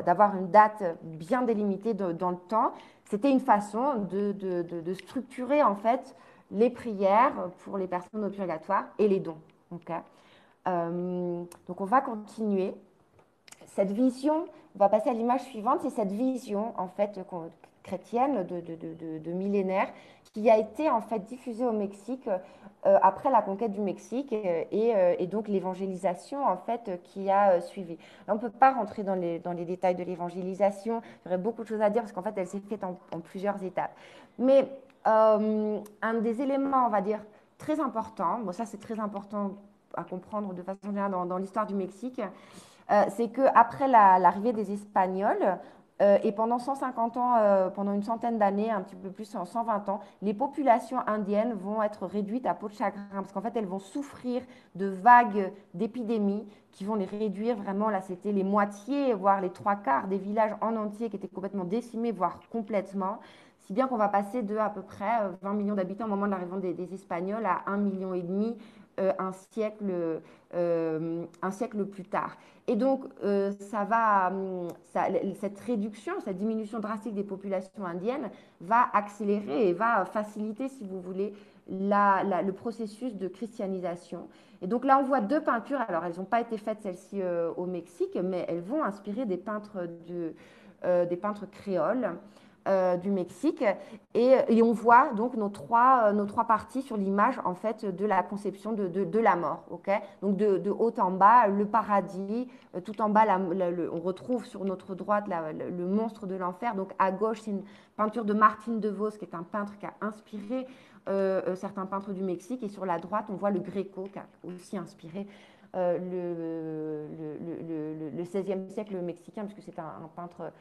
d'avoir une date bien délimitée dans le temps, c'était une façon de structurer en fait les prières pour les personnes au purgatoire et les dons. Okay. Donc, on va continuer. Cette vision, on va passer à l'image suivante, c'est cette vision en fait chrétienne de millénaires qui a été en fait diffusée au Mexique après la conquête du Mexique et donc l'évangélisation en fait qui a suivi. Là, on ne peut pas rentrer dans les détails de l'évangélisation, il y aurait beaucoup de choses à dire parce qu'en fait elle s'est faite en plusieurs étapes. Mais un des éléments, on va dire, très importants, bon ça c'est très important à comprendre de façon générale dans l'histoire du Mexique, c'est qu'après l'arrivée des Espagnols, Et pendant 150 ans, pendant une centaine d'années, un petit peu plus, 120 ans, les populations indiennes vont être réduites à peau de chagrin parce qu'en fait, elles vont souffrir de vagues d'épidémies qui vont les réduire vraiment. Là, c'était les moitiés, voire les trois quarts des villages en entier qui étaient complètement décimés, voire complètement. Si bien qu'on va passer de à peu près 20 millions d'habitants au moment de l'arrivée des Espagnols à 1,5 million un siècle plus tard. Et donc, cette réduction, cette diminution drastique des populations indiennes va accélérer et va faciliter, si vous voulez, le processus de christianisation. Et donc là, on voit deux peintures. Alors, elles n'ont pas été faites, celles-ci, au Mexique, mais elles vont inspirer des peintres créoles du Mexique. Et on voit donc nos trois parties sur l'image en fait de la conception de la mort. Okay, donc de haut en bas, le paradis, tout en bas, on retrouve sur notre droite le monstre de l'enfer. Donc à gauche, c'est une peinture de Martin de Vos, qui est un peintre qui a inspiré certains peintres du Mexique. Et sur la droite, on voit le Gréco, qui a aussi inspiré le 16e siècle mexicain, puisque c'est un peintre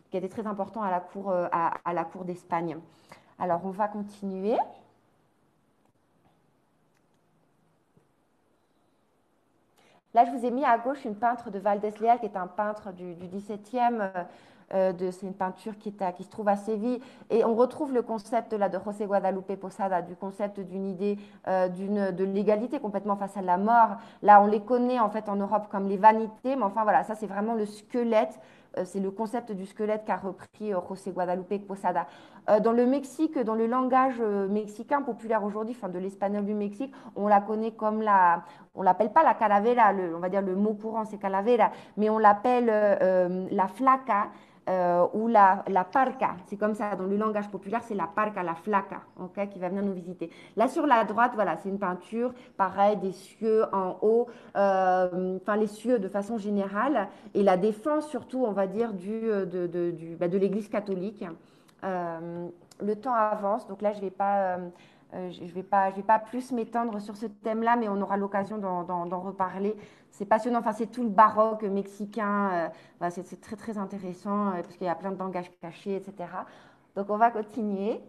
qui a été très important à la cour d'Espagne. Alors, on va continuer. Là, je vous ai mis à gauche une peintre de Valdés Leal, qui est un peintre du XVIIe. C'est une peinture qui se trouve à Séville. Et on retrouve le concept là, de José Guadalupe Posada, du concept d'une idée de l'égalité complètement face à la mort. Là, on les connaît en fait en Europe comme les vanités, mais enfin voilà, ça c'est vraiment le squelette. C'est le concept du squelette qu'a repris José Guadalupe Posada. Dans le Mexique, dans le langage mexicain populaire aujourd'hui, enfin de l'espagnol du Mexique, on la connaît comme on l'appelle pas la calavera, on va dire le mot courant c'est calavera, mais on l'appelle la flaca. Ou la parca, c'est comme ça, dans le langage populaire, c'est la parca, la flaca, okay, qui va venir nous visiter. Là, sur la droite, voilà, c'est une peinture, pareil, des cieux en haut, enfin les cieux de façon générale, et la défense surtout, on va dire, de l'Église catholique. Le temps avance, donc là, je ne vais pas plus m'étendre sur ce thème-là, mais on aura l'occasion d'en reparler. C'est passionnant, enfin, c'est tout le baroque mexicain, c'est très très intéressant parce qu'il y a plein de langages cachés, etc. Donc on va continuer.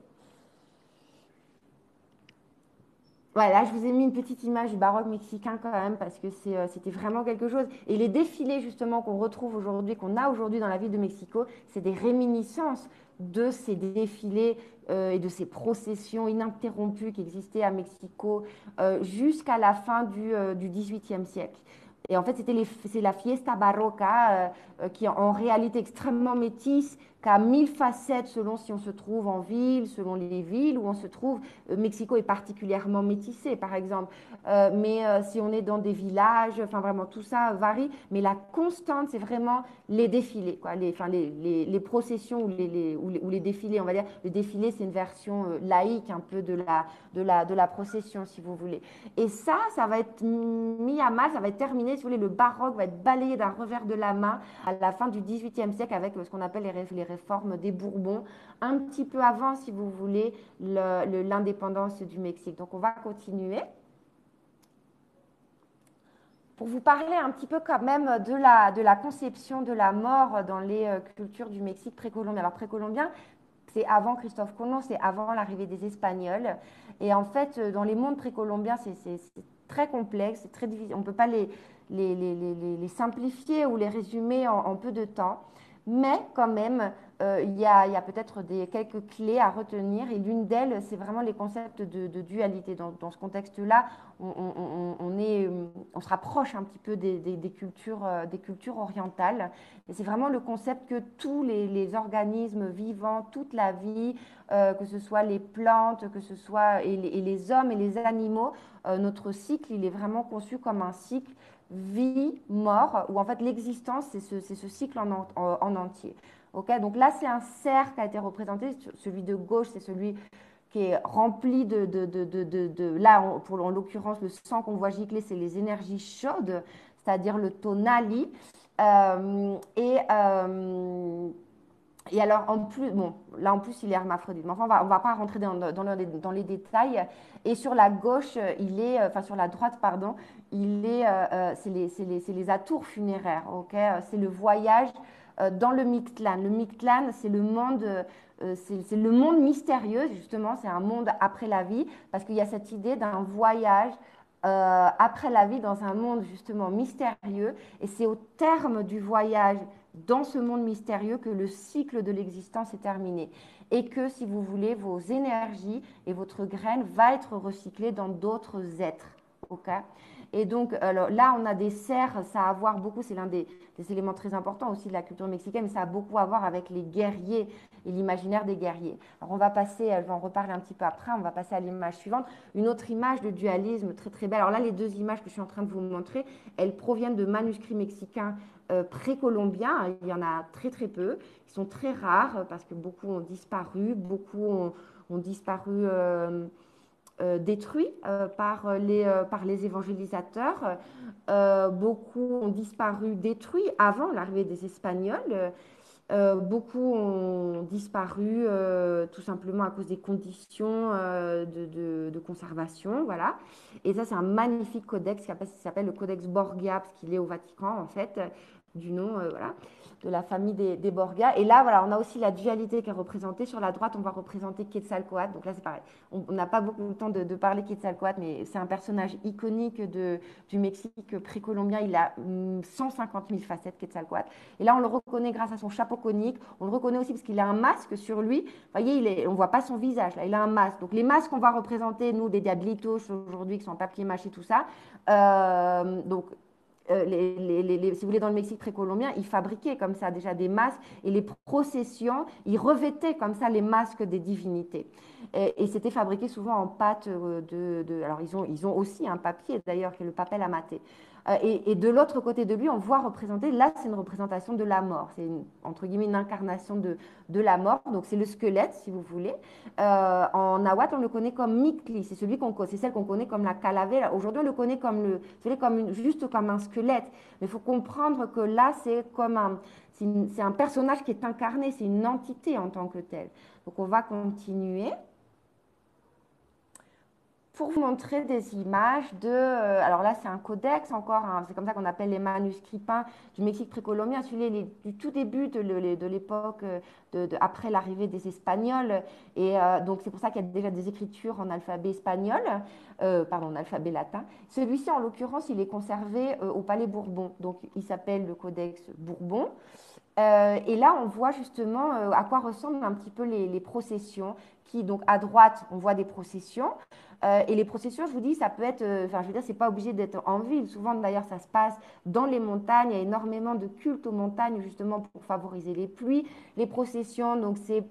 Voilà, je vous ai mis une petite image du baroque mexicain quand même parce que c'était vraiment quelque chose. Et les défilés justement qu'on retrouve aujourd'hui, qu'on a aujourd'hui dans la ville de Mexico, c'est des réminiscences de ces défilés et de ces processions ininterrompues qui existaient à Mexico jusqu'à la fin du XVIIIe siècle. Et en fait, c'est la fiesta barroca qui est en réalité extrêmement métisse, qui a 1000 facettes selon si on se trouve en ville, selon les villes où on se trouve. Mexico est particulièrement métissé, par exemple. Mais si on est dans des villages, enfin vraiment tout ça varie. Mais la constante, c'est vraiment les défilés, quoi. Les processions ou les défilés, on va dire. Le défilé, c'est une version laïque un peu de la procession, si vous voulez. Et ça va être mis à mal, ça va être terminé. Si vous voulez, le baroque va être balayé d'un revers de la main à la fin du XVIIIe siècle avec ce qu'on appelle les réformes des Bourbons, un petit peu avant, si vous voulez, l'indépendance du Mexique. Donc, on va continuer. Pour vous parler un petit peu quand même de la conception de la mort dans les cultures du Mexique précolombien. Alors, précolombien, c'est avant Christophe Colomb, c'est avant l'arrivée des Espagnols. Et en fait, dans les mondes précolombiens, c'est très complexe, c'est très difficile. On ne peut pas les simplifier ou les résumer en peu de temps. Mais quand même, il y a peut-être quelques clés à retenir. Et l'une d'elles, c'est vraiment les concepts de dualité. Dans ce contexte-là, on se rapproche un petit peu des cultures orientales. Et c'est vraiment le concept que tous les organismes vivants, toute la vie, que ce soit les plantes, que ce soit et les hommes et les animaux, notre cycle, il est vraiment conçu comme un cycle vie, mort, où en fait l'existence, c'est ce cycle en entier. Okay, donc là, c'est un cercle qui a été représenté. Celui de gauche, c'est celui qui est rempli là, en l'occurrence, le sang qu'on voit gicler, c'est les énergies chaudes, c'est-à-dire le tonali. Euh, et, euh, et alors, en plus, bon, là en plus, il est hermaphrodite. Mais enfin, on va pas rentrer dans les détails. Et sur la gauche, enfin sur la droite, pardon, c'est les atours funéraires. Okay, c'est le voyage dans le Mictlan. Le Mictlan, c'est le monde mystérieux, justement, c'est un monde après la vie, parce qu'il y a cette idée d'un voyage après la vie dans un monde justement mystérieux, et c'est au terme du voyage dans ce monde mystérieux que le cycle de l'existence est terminé, et que, si vous voulez, vos énergies et votre graine va être recyclée dans d'autres êtres. Ok. Et donc, alors, là, on a des cerfs, ça a à voir beaucoup, c'est l'un des éléments très importants aussi de la culture mexicaine, mais ça a beaucoup à voir avec les guerriers et l'imaginaire des guerriers. Alors, on va passer, je vais en reparler un petit peu après, on va passer à l'image suivante, une autre image de dualisme très très belle. Alors là, les deux images que je suis en train de vous montrer, elles proviennent de manuscrits mexicains précolombiens. Il y en a très très peu, ils sont très rares parce que beaucoup ont disparu, beaucoup ont disparu détruits par les évangélisateurs. Beaucoup ont disparu détruits avant l'arrivée des Espagnols. Beaucoup ont disparu tout simplement à cause des conditions de conservation. Voilà. Et ça, c'est un magnifique codex qui s'appelle le Codex Borgia, parce qu'il est au Vatican, en fait, du nom voilà, de la famille des Borgia. Et là, voilà, on a aussi la dualité qui est représentée. Sur la droite, on va représenter Quetzalcoatl. Donc là, c'est pareil. On n'a pas beaucoup de temps de parler Quetzalcoatl, mais c'est un personnage iconique du Mexique précolombien. Il a 150 000 facettes, Quetzalcoatl. Et là, on le reconnaît grâce à son chapeau conique. On le reconnaît aussi parce qu'il a un masque sur lui. Vous voyez, on ne voit pas son visage. Là, il a un masque. Donc, les masques qu'on va représenter, nous, des diablitos aujourd'hui, qui sont en papier mâché, tout ça. Donc, si vous voulez, dans le Mexique précolombien, ils fabriquaient comme ça déjà des masques et les processions, ils revêtaient comme ça les masques des divinités. Et c'était fabriqué souvent en pâte alors, ils ont aussi un papier d'ailleurs, qui est le papel à mater. Et de l'autre côté de lui, on voit représenter, là, c'est une représentation de la mort. C'est entre guillemets une incarnation de la mort. Donc, c'est le squelette, si vous voulez. En nahuatl, on le connaît comme Mictli. C'est celle qu'on connaît comme la calavera. Aujourd'hui, on le connaît comme juste comme un squelette. Mais il faut comprendre que là, c'est un personnage qui est incarné. C'est une entité en tant que telle. Donc, on va continuer pour vous montrer des images alors là, c'est un codex encore, hein, c'est comme ça qu'on appelle les manuscrits peints du Mexique précolombien, celui du tout début de l'époque, après l'arrivée des Espagnols. Et donc, c'est pour ça qu'il y a déjà des écritures en alphabet espagnol, pardon, en alphabet latin. Celui-ci, en l'occurrence, il est conservé au Palais Bourbon. Donc, il s'appelle le Codex Bourbon. Et là, on voit justement à quoi ressemblent un petit peu les processions. Donc, à droite, on voit des processions. Et les processions, je vous dis, ça peut être, enfin, je veux dire, c'est pas obligé d'être en ville. Souvent, d'ailleurs, ça se passe dans les montagnes. Il y a énormément de culte aux montagnes, justement, pour favoriser les pluies. Les processions, donc, c'est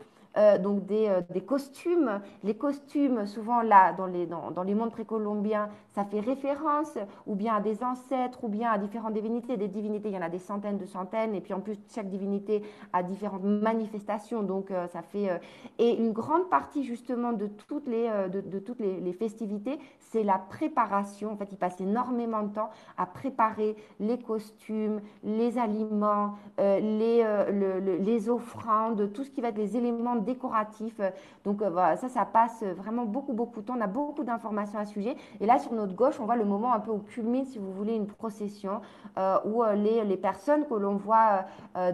donc des costumes. Les costumes, souvent là, dans les mondes précolombiens, ça fait référence ou bien à des ancêtres ou bien à différentes divinités. Des divinités, il y en a des centaines de centaines. Et puis en plus, chaque divinité a différentes manifestations. Donc ça fait... et une grande partie justement de toutes les festivités, c'est la préparation. En fait, ils passent énormément de temps à préparer les costumes, les aliments, les offrandes, tout ce qui va être les éléments décoratifs. Donc voilà, ça passe vraiment beaucoup, beaucoup de temps. On a beaucoup d'informations à ce sujet. Et là, sur notre gauche, on voit le moment un peu où culmine, si vous voulez, une procession où les personnes que l'on voit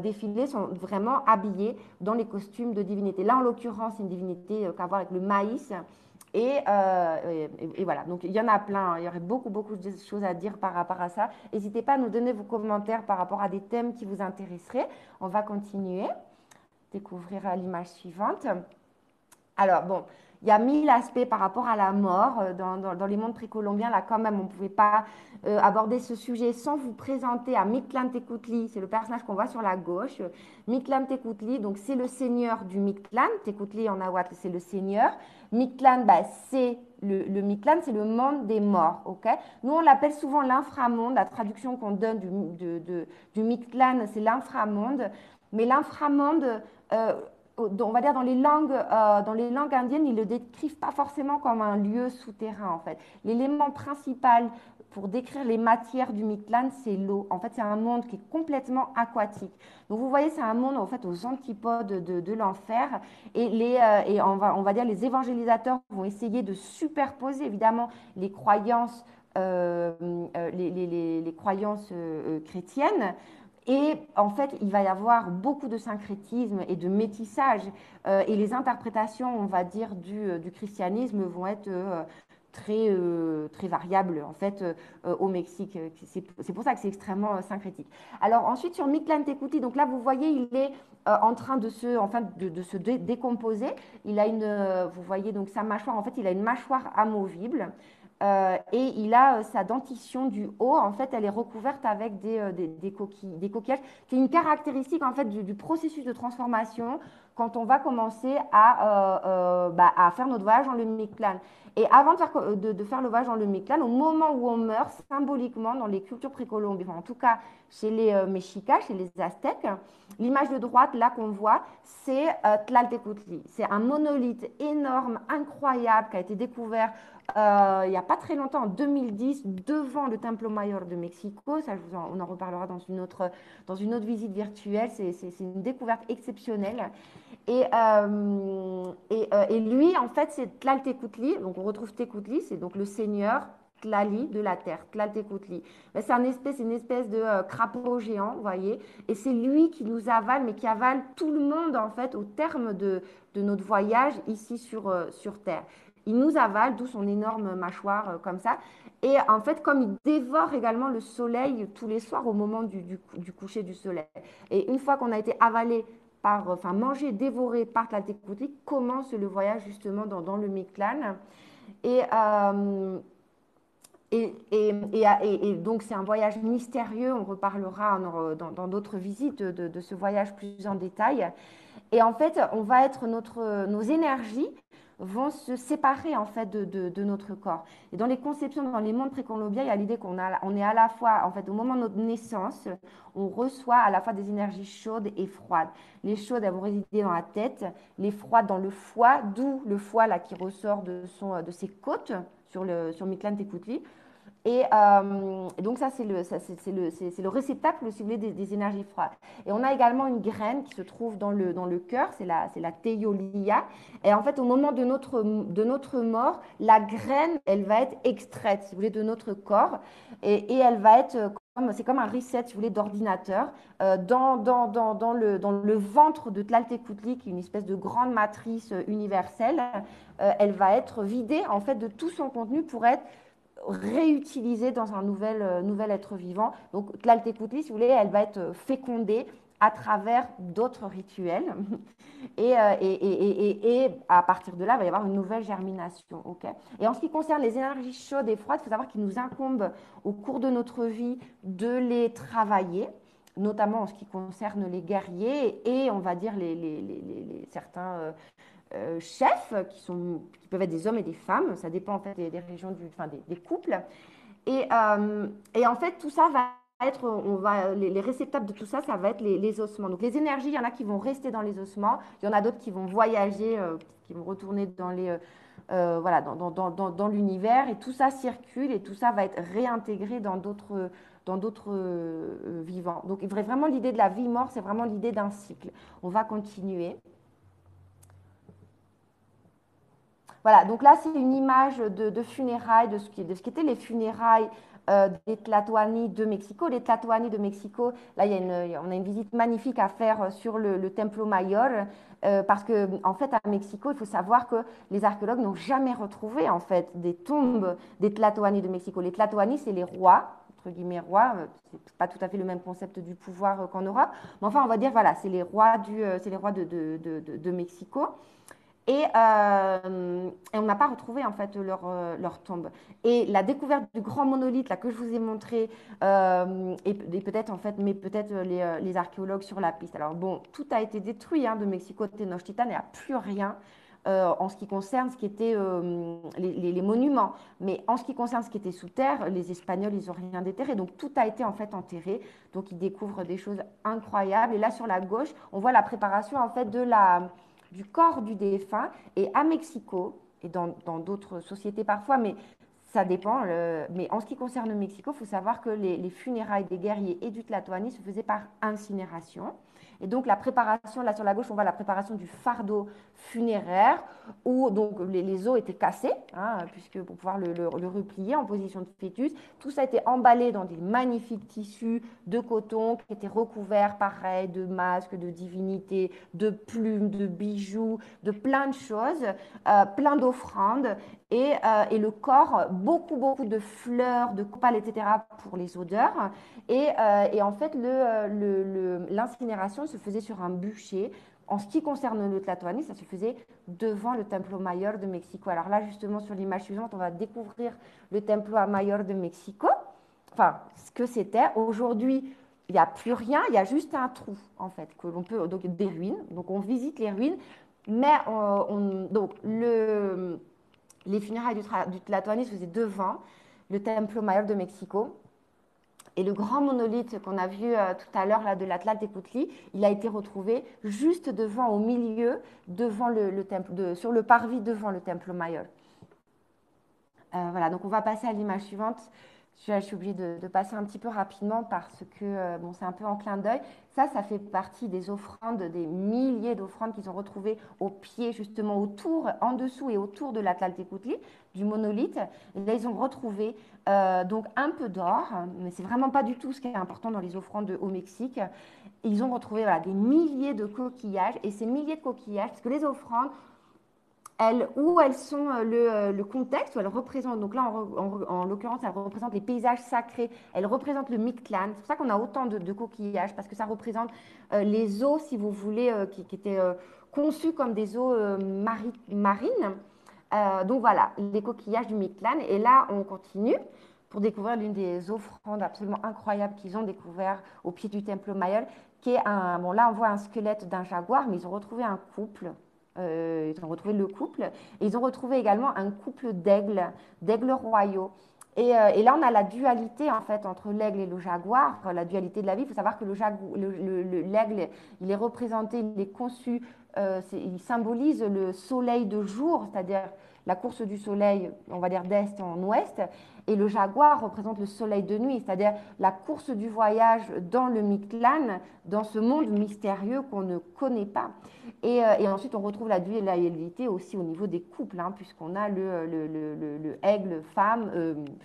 défiler sont vraiment habillées dans les costumes de divinité. Là, en l'occurrence, c'est une divinité qui a à voir avec le maïs. Et voilà, donc il y en a plein, hein. Il y aurait beaucoup, beaucoup de choses à dire par rapport à ça. N'hésitez pas à nous donner vos commentaires par rapport à des thèmes qui vous intéresseraient. On va continuer, découvrir l'image suivante. Alors, bon, il y a 1000 aspects par rapport à la mort dans les mondes précolombiens. Là, quand même, on ne pouvait pas aborder ce sujet sans vous présenter à Mictlantecutli. C'est le personnage qu'on voit sur la gauche. Mictlantecutli, donc c'est le seigneur du Mictlán. Tecutli en nahuatl, c'est le seigneur. Mictlán, bah, c'est le Mictlán, c'est le monde des morts. Ok. Nous, on l'appelle souvent l'inframonde. La traduction qu'on donne du Mictlán, c'est l'inframonde. Mais l'inframonde, on va dire dans les langues indiennes, ils ne le décrivent pas forcément comme un lieu souterrain en fait. L'élément principal pour décrire les matières du Mictlán, c'est l'eau. En fait, c'est un monde qui est complètement aquatique. Donc, vous voyez, c'est un monde en fait aux antipodes de l'enfer. Et on va dire les évangélisateurs vont essayer de superposer évidemment les croyances, les croyances chrétiennes Et en fait, il va y avoir beaucoup de syncrétisme et de métissage. Et les interprétations, on va dire, du christianisme vont être très variables, en fait, au Mexique. C'est pour ça que c'est extrêmement syncrétique. Alors ensuite, sur Mictlantecutli, donc là, vous voyez, il est en train de se décomposer. Il a vous voyez donc sa mâchoire, en fait, il a une mâchoire amovible. Et il a sa dentition du haut, en fait, elle est recouverte avec des coquillages, qui est une caractéristique en fait du processus de transformation quand on va commencer à faire notre voyage dans le Mictlán. Et avant de faire le voyage dans le Mictlán, au moment où on meurt, symboliquement, dans les cultures précolombiennes, en tout cas chez les Mexicas, chez les Aztèques, l'image de droite, là qu'on voit, c'est Tlaltecutli. C'est un monolithe énorme, incroyable, qui a été découvert il n'y a pas très longtemps, en 2010, devant le Templo Mayor de Mexico. Ça, on en reparlera dans une autre visite virtuelle. C'est une découverte exceptionnelle. Et lui, en fait, c'est Tlaltecutli. Donc, on retrouve Tecutli, c'est donc le seigneur Tlali de la terre, Tlaltecutli. C'est une espèce de crapaud géant, vous voyez. Et c'est lui qui nous avale, mais qui avale tout le monde, en fait, au terme de notre voyage ici sur Terre. Il nous avale, d'où son énorme mâchoire comme ça. Et en fait, comme il dévore également le soleil tous les soirs au moment du coucher du soleil. Et une fois qu'on a été avalé enfin mangé, dévoré par Tlaltecutli, commence le voyage justement dans le Mictlán. Et, euh, et donc, c'est un voyage mystérieux. On reparlera dans d'autres visites de ce voyage plus en détail. Et en fait, nos énergies vont se séparer en fait de notre corps. Et dans les conceptions, dans les mondes précolombiens, il y a l'idée on est à la fois, en fait, au moment de notre naissance, on reçoit à la fois des énergies chaudes et froides. Les chaudes, elles vont résider dans la tête, les froides dans le foie, d'où le foie là qui ressort de ses côtes sur Mictlantecutli. Et donc ça, c'est le réceptacle, si vous voulez, des énergies froides. Et on a également une graine qui se trouve dans le cœur, c'est la teiolia. Et en fait, au moment de notre mort, la graine, elle va être extraite, si vous voulez, de notre corps. Et elle va être c'est comme un reset, si vous voulez, d'ordinateur. Dans le ventre de Tlaltecutli, qui est une espèce de grande matrice universelle, elle va être vidée, en fait, de tout son contenu pour être réutilisée dans un nouvel être vivant. Donc, Tlaltecutli, si vous voulez, elle va être fécondée à travers d'autres rituels. Et à partir de là, il va y avoir une nouvelle germination. Okay. Et en ce qui concerne les énergies chaudes et froides, il faut savoir qu'il nous incombe au cours de notre vie de les travailler, notamment en ce qui concerne les guerriers et on va dire certains chefs qui peuvent être des hommes et des femmes. Ça dépend en fait des régions, enfin, des couples. Et en fait, tout ça va être, les réceptacles de tout ça, ça va être les ossements. Donc les énergies, il y en a qui vont rester dans les ossements, il y en a d'autres qui vont voyager, qui vont retourner voilà, dans l'univers, et tout ça circule et tout ça va être réintégré dans d'autres vivants. Donc vraiment l'idée de la vie-mort, c'est vraiment l'idée d'un cycle. On va continuer. Voilà, donc là, c'est une image de funérailles, de ce qu'étaient les funérailles des Tlatoani de Mexico. Les Tlatoani de Mexico, là, on a une visite magnifique à faire sur le Templo Mayor, parce que, en fait, à Mexico, il faut savoir que les archéologues n'ont jamais retrouvé, en fait, des tombes des Tlatoani de Mexico. Les Tlatoani, c'est les rois, entre guillemets rois, c'est pas tout à fait le même concept du pouvoir qu'en Europe, mais enfin, on va dire, voilà, c'est les rois, c'est les rois de Mexico. Et on n'a pas retrouvé en fait leur tombe. Et la découverte du grand monolithe là, que je vous ai montré, et peut-être en fait, mais peut-être les archéologues sur la piste. Alors bon, tout a été détruit hein, de Mexico Tenochtitlan, il n'y a plus rien en ce qui concerne ce qui était les monuments. Mais en ce qui concerne ce qui était sous terre, les Espagnols, ils n'ont rien déterré. Donc tout a été en fait enterré. Donc ils découvrent des choses incroyables. Et là sur la gauche, on voit la préparation en fait du corps du défunt. Et à Mexico, et dans d'autres sociétés parfois, mais ça dépend. Mais en ce qui concerne le Mexico, il faut savoir que les funérailles des guerriers et du Tlatoani se faisaient par incinération. Et donc la préparation, là sur la gauche, on voit la préparation du fardeau funéraire où donc les os étaient cassés, hein, puisque pour pouvoir le replier en position de fœtus. Tout ça a été emballé dans des magnifiques tissus de coton qui étaient recouverts, pareil, de masques, de divinités, de plumes, de bijoux, de plein de choses, plein d'offrandes. Et le corps, beaucoup, beaucoup de fleurs, de copales, etc. pour les odeurs. Et en fait, l'incinération se faisait sur un bûcher. En ce qui concerne le Tlatoani, ça se faisait devant le Templo Mayor de Mexico. Alors là, justement, sur l'image suivante, on va découvrir le Templo Mayor de Mexico. Enfin, ce que c'était. Aujourd'hui, il n'y a plus rien, il y a juste un trou, en fait, que l'on peut, donc des ruines. Donc on visite les ruines, mais les funérailles du Tlatoani se faisaient devant le Templo Mayor de Mexico. Et le grand monolithe qu'on a vu tout à l'heure là, de l'Atlatecutli, il a été retrouvé juste devant, au milieu, devant le temple, sur le parvis devant le Templo Mayor. Voilà, donc on va passer à l'image suivante. Je suis obligée de passer un petit peu rapidement parce que bon, c'est un peu en clin d'œil. Ça fait partie des offrandes, des milliers d'offrandes qu'ils ont retrouvées au pied, justement autour, en dessous et autour de l'Atlaltecutli, du monolithe. Et là, ils ont retrouvé donc un peu d'or, mais c'est vraiment pas du tout ce qui est important dans les offrandes au Mexique. Ils ont retrouvé voilà, des milliers de coquillages, et ces milliers de coquillages, parce que les offrandes, où elles sont le contexte, où elles représentent, donc là en l'occurrence, elles représentent les paysages sacrés, elles représentent le Mictlán. C'est pour ça qu'on a autant de coquillages, parce que ça représente les eaux, si vous voulez, qui étaient conçues comme des eaux marines. Donc voilà, les coquillages du Mictlán. Et là, on continue pour découvrir l'une des offrandes absolument incroyables qu'ils ont découvert au pied du Templo Mayor, qui est bon là on voit un squelette d'un jaguar, mais ils ont retrouvé un couple. Ils ont retrouvé le couple et ils ont retrouvé également un couple d'aigle royaux. Et là, on a la dualité en fait entre l'aigle et le jaguar, la dualité de la vie. Il faut savoir que l'aigle, il est représenté, il est conçu, il symbolise le soleil de jour, c'est-à-dire la course du soleil, on va dire d'est en ouest, et le jaguar représente le soleil de nuit, c'est-à-dire la course du voyage dans le Mictlán, dans ce monde mystérieux qu'on ne connaît pas. Et ensuite, on retrouve la dualité aussi au niveau des couples, hein, puisqu'on a le aigle femme,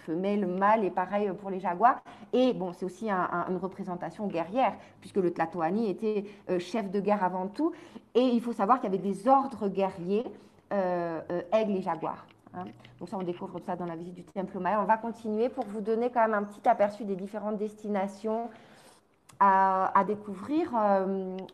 femelle, mâle, et pareil pour les jaguars. Et bon, c'est aussi une représentation guerrière, puisque le Tlatoani était chef de guerre avant tout. Et il faut savoir qu'il y avait des ordres guerriers, aigles et jaguars. Hein. Donc ça, on découvre ça dans la visite du Templo Mayor. On va continuer pour vous donner quand même un petit aperçu des différentes destinations à découvrir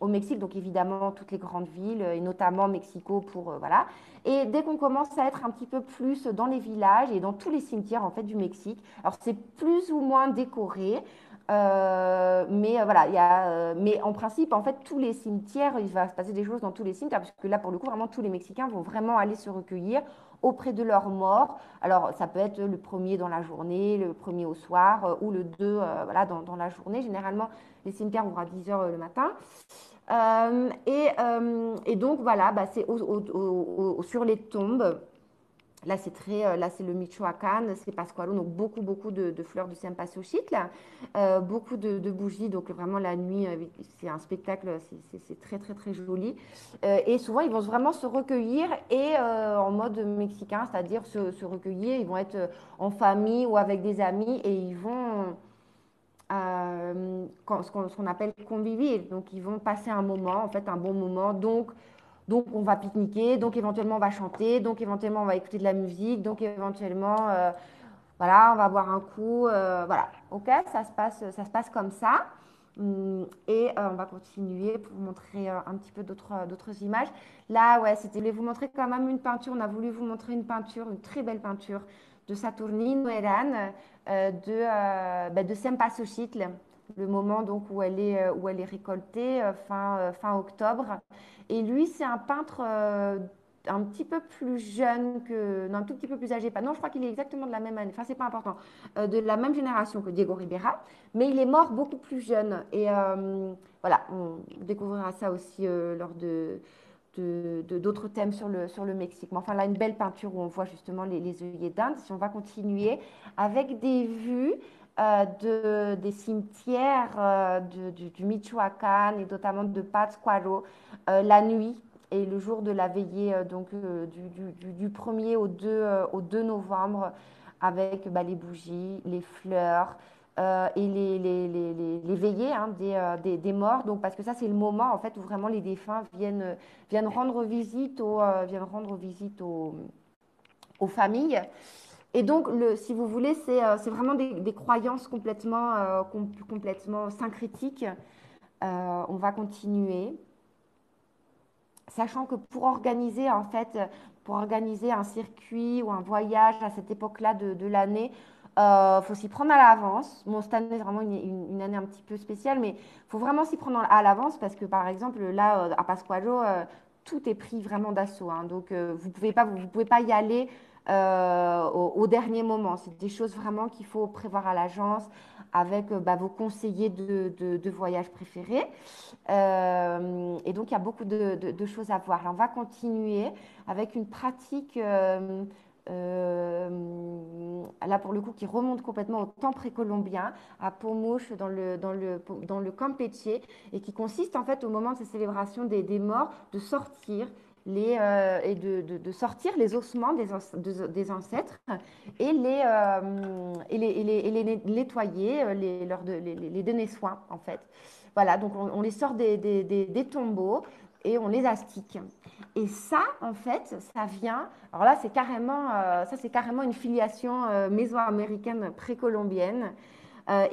au Mexique, donc évidemment toutes les grandes villes et notamment Mexico voilà. Et dès qu'on commence à être un petit peu plus dans les villages et dans tous les cimetières en fait du Mexique, alors c'est plus ou moins décoré, mais voilà, mais en principe en fait tous les cimetières, il va se passer des choses dans tous les cimetières, parce que là pour le coup vraiment tous les Mexicains vont vraiment aller se recueillir auprès de leurs morts. Alors, ça peut être le premier dans la journée, le premier au soir, ou le 2 voilà, dans la journée. Généralement, les cimetières ouvrent à 10 heures le matin. Et donc, voilà, bah, c'est sur les tombes. Là, c'est le Michoacán, c'est Pascuaro, donc beaucoup, beaucoup de fleurs de cempasúchil, beaucoup de bougies, donc vraiment la nuit, c'est un spectacle, c'est très, très, très joli. Et souvent, ils vont vraiment se recueillir et en mode mexicain, c'est-à-dire se recueillir, ils vont être en famille ou avec des amis et ils vont ce qu'on appelle convivir, donc ils vont passer un moment, en fait, un bon moment, donc, on va pique-niquer, donc éventuellement, on va chanter, donc éventuellement, on va écouter de la musique, donc éventuellement, voilà, on va boire un coup, voilà. OK, ça se passe comme ça. Et on va continuer pour vous montrer un petit peu d'autres images. Là, ouais, je voulais vous montrer quand même une peinture. On a voulu vous montrer une peinture, une très belle peinture de Saturnine Eran, de Cempasúchil, le moment donc où elle est récoltée, fin octobre. Et lui, c'est un peintre un petit peu plus jeune non, un tout petit peu plus âgé. Non, je crois qu'il est exactement de la même année, enfin, c'est pas important, de la même génération que Diego Rivera, mais il est mort beaucoup plus jeune. Et voilà, on découvrira ça aussi lors d'autres thèmes sur le Mexique. Mais enfin, là, une belle peinture où on voit justement les œillets d'Inde. Si on va continuer avec des vues des cimetières du Michoacán et notamment de Pátzcuaro la nuit et le jour de la veillée du 1er au 2 novembre avec bah, les bougies, les fleurs et les veillées hein, des morts. Donc, parce que ça, c'est le moment en fait où vraiment les défunts viennent rendre visite aux familles. Et donc, si vous voulez, c'est vraiment des croyances complètement syncrétiques. On va continuer, sachant que pour organiser un circuit ou un voyage à cette époque-là de l'année, faut s'y prendre à l'avance. Bon, cette année, c'est vraiment une année un petit peu spéciale, mais il faut vraiment s'y prendre à l'avance parce que, par exemple, là, à Pasqualo, tout est pris vraiment d'assaut. Hein. Donc, vous pouvez pas y aller au dernier moment. C'est des choses vraiment qu'il faut prévoir à l'agence avec bah, vos conseillers de voyage préférés. Et donc, il y a beaucoup de choses à voir. Là, on va continuer avec une pratique, là pour le coup, qui remonte complètement au temps précolombien, à Pomouche, dans le Campeche, et qui consiste en fait au moment de ces célébrations des morts, de sortir et de sortir les ossements des ancêtres et les nettoyer, les donner soin en fait. Voilà, donc on les sort des tombeaux et on les astique. Et ça, en fait, ça vient. Alors là, c'est carrément une filiation mésoaméricaine précolombienne.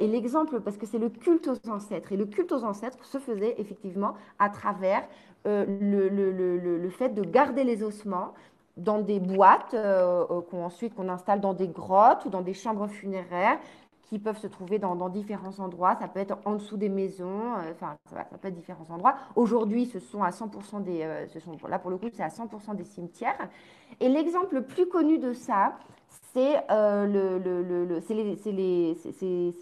Et l'exemple, parce que c'est le culte aux ancêtres. Et le culte aux ancêtres se faisait effectivement à travers le fait de garder les ossements dans des boîtes qu'on installe dans des grottes ou dans des chambres funéraires qui peuvent se trouver dans différents endroits. Ça peut être en dessous des maisons, enfin, ça peut être différents endroits. Aujourd'hui, ce sont à 100% là pour le coup, c'est à 100% des cimetières. Et l'exemple le plus connu de ça, c'est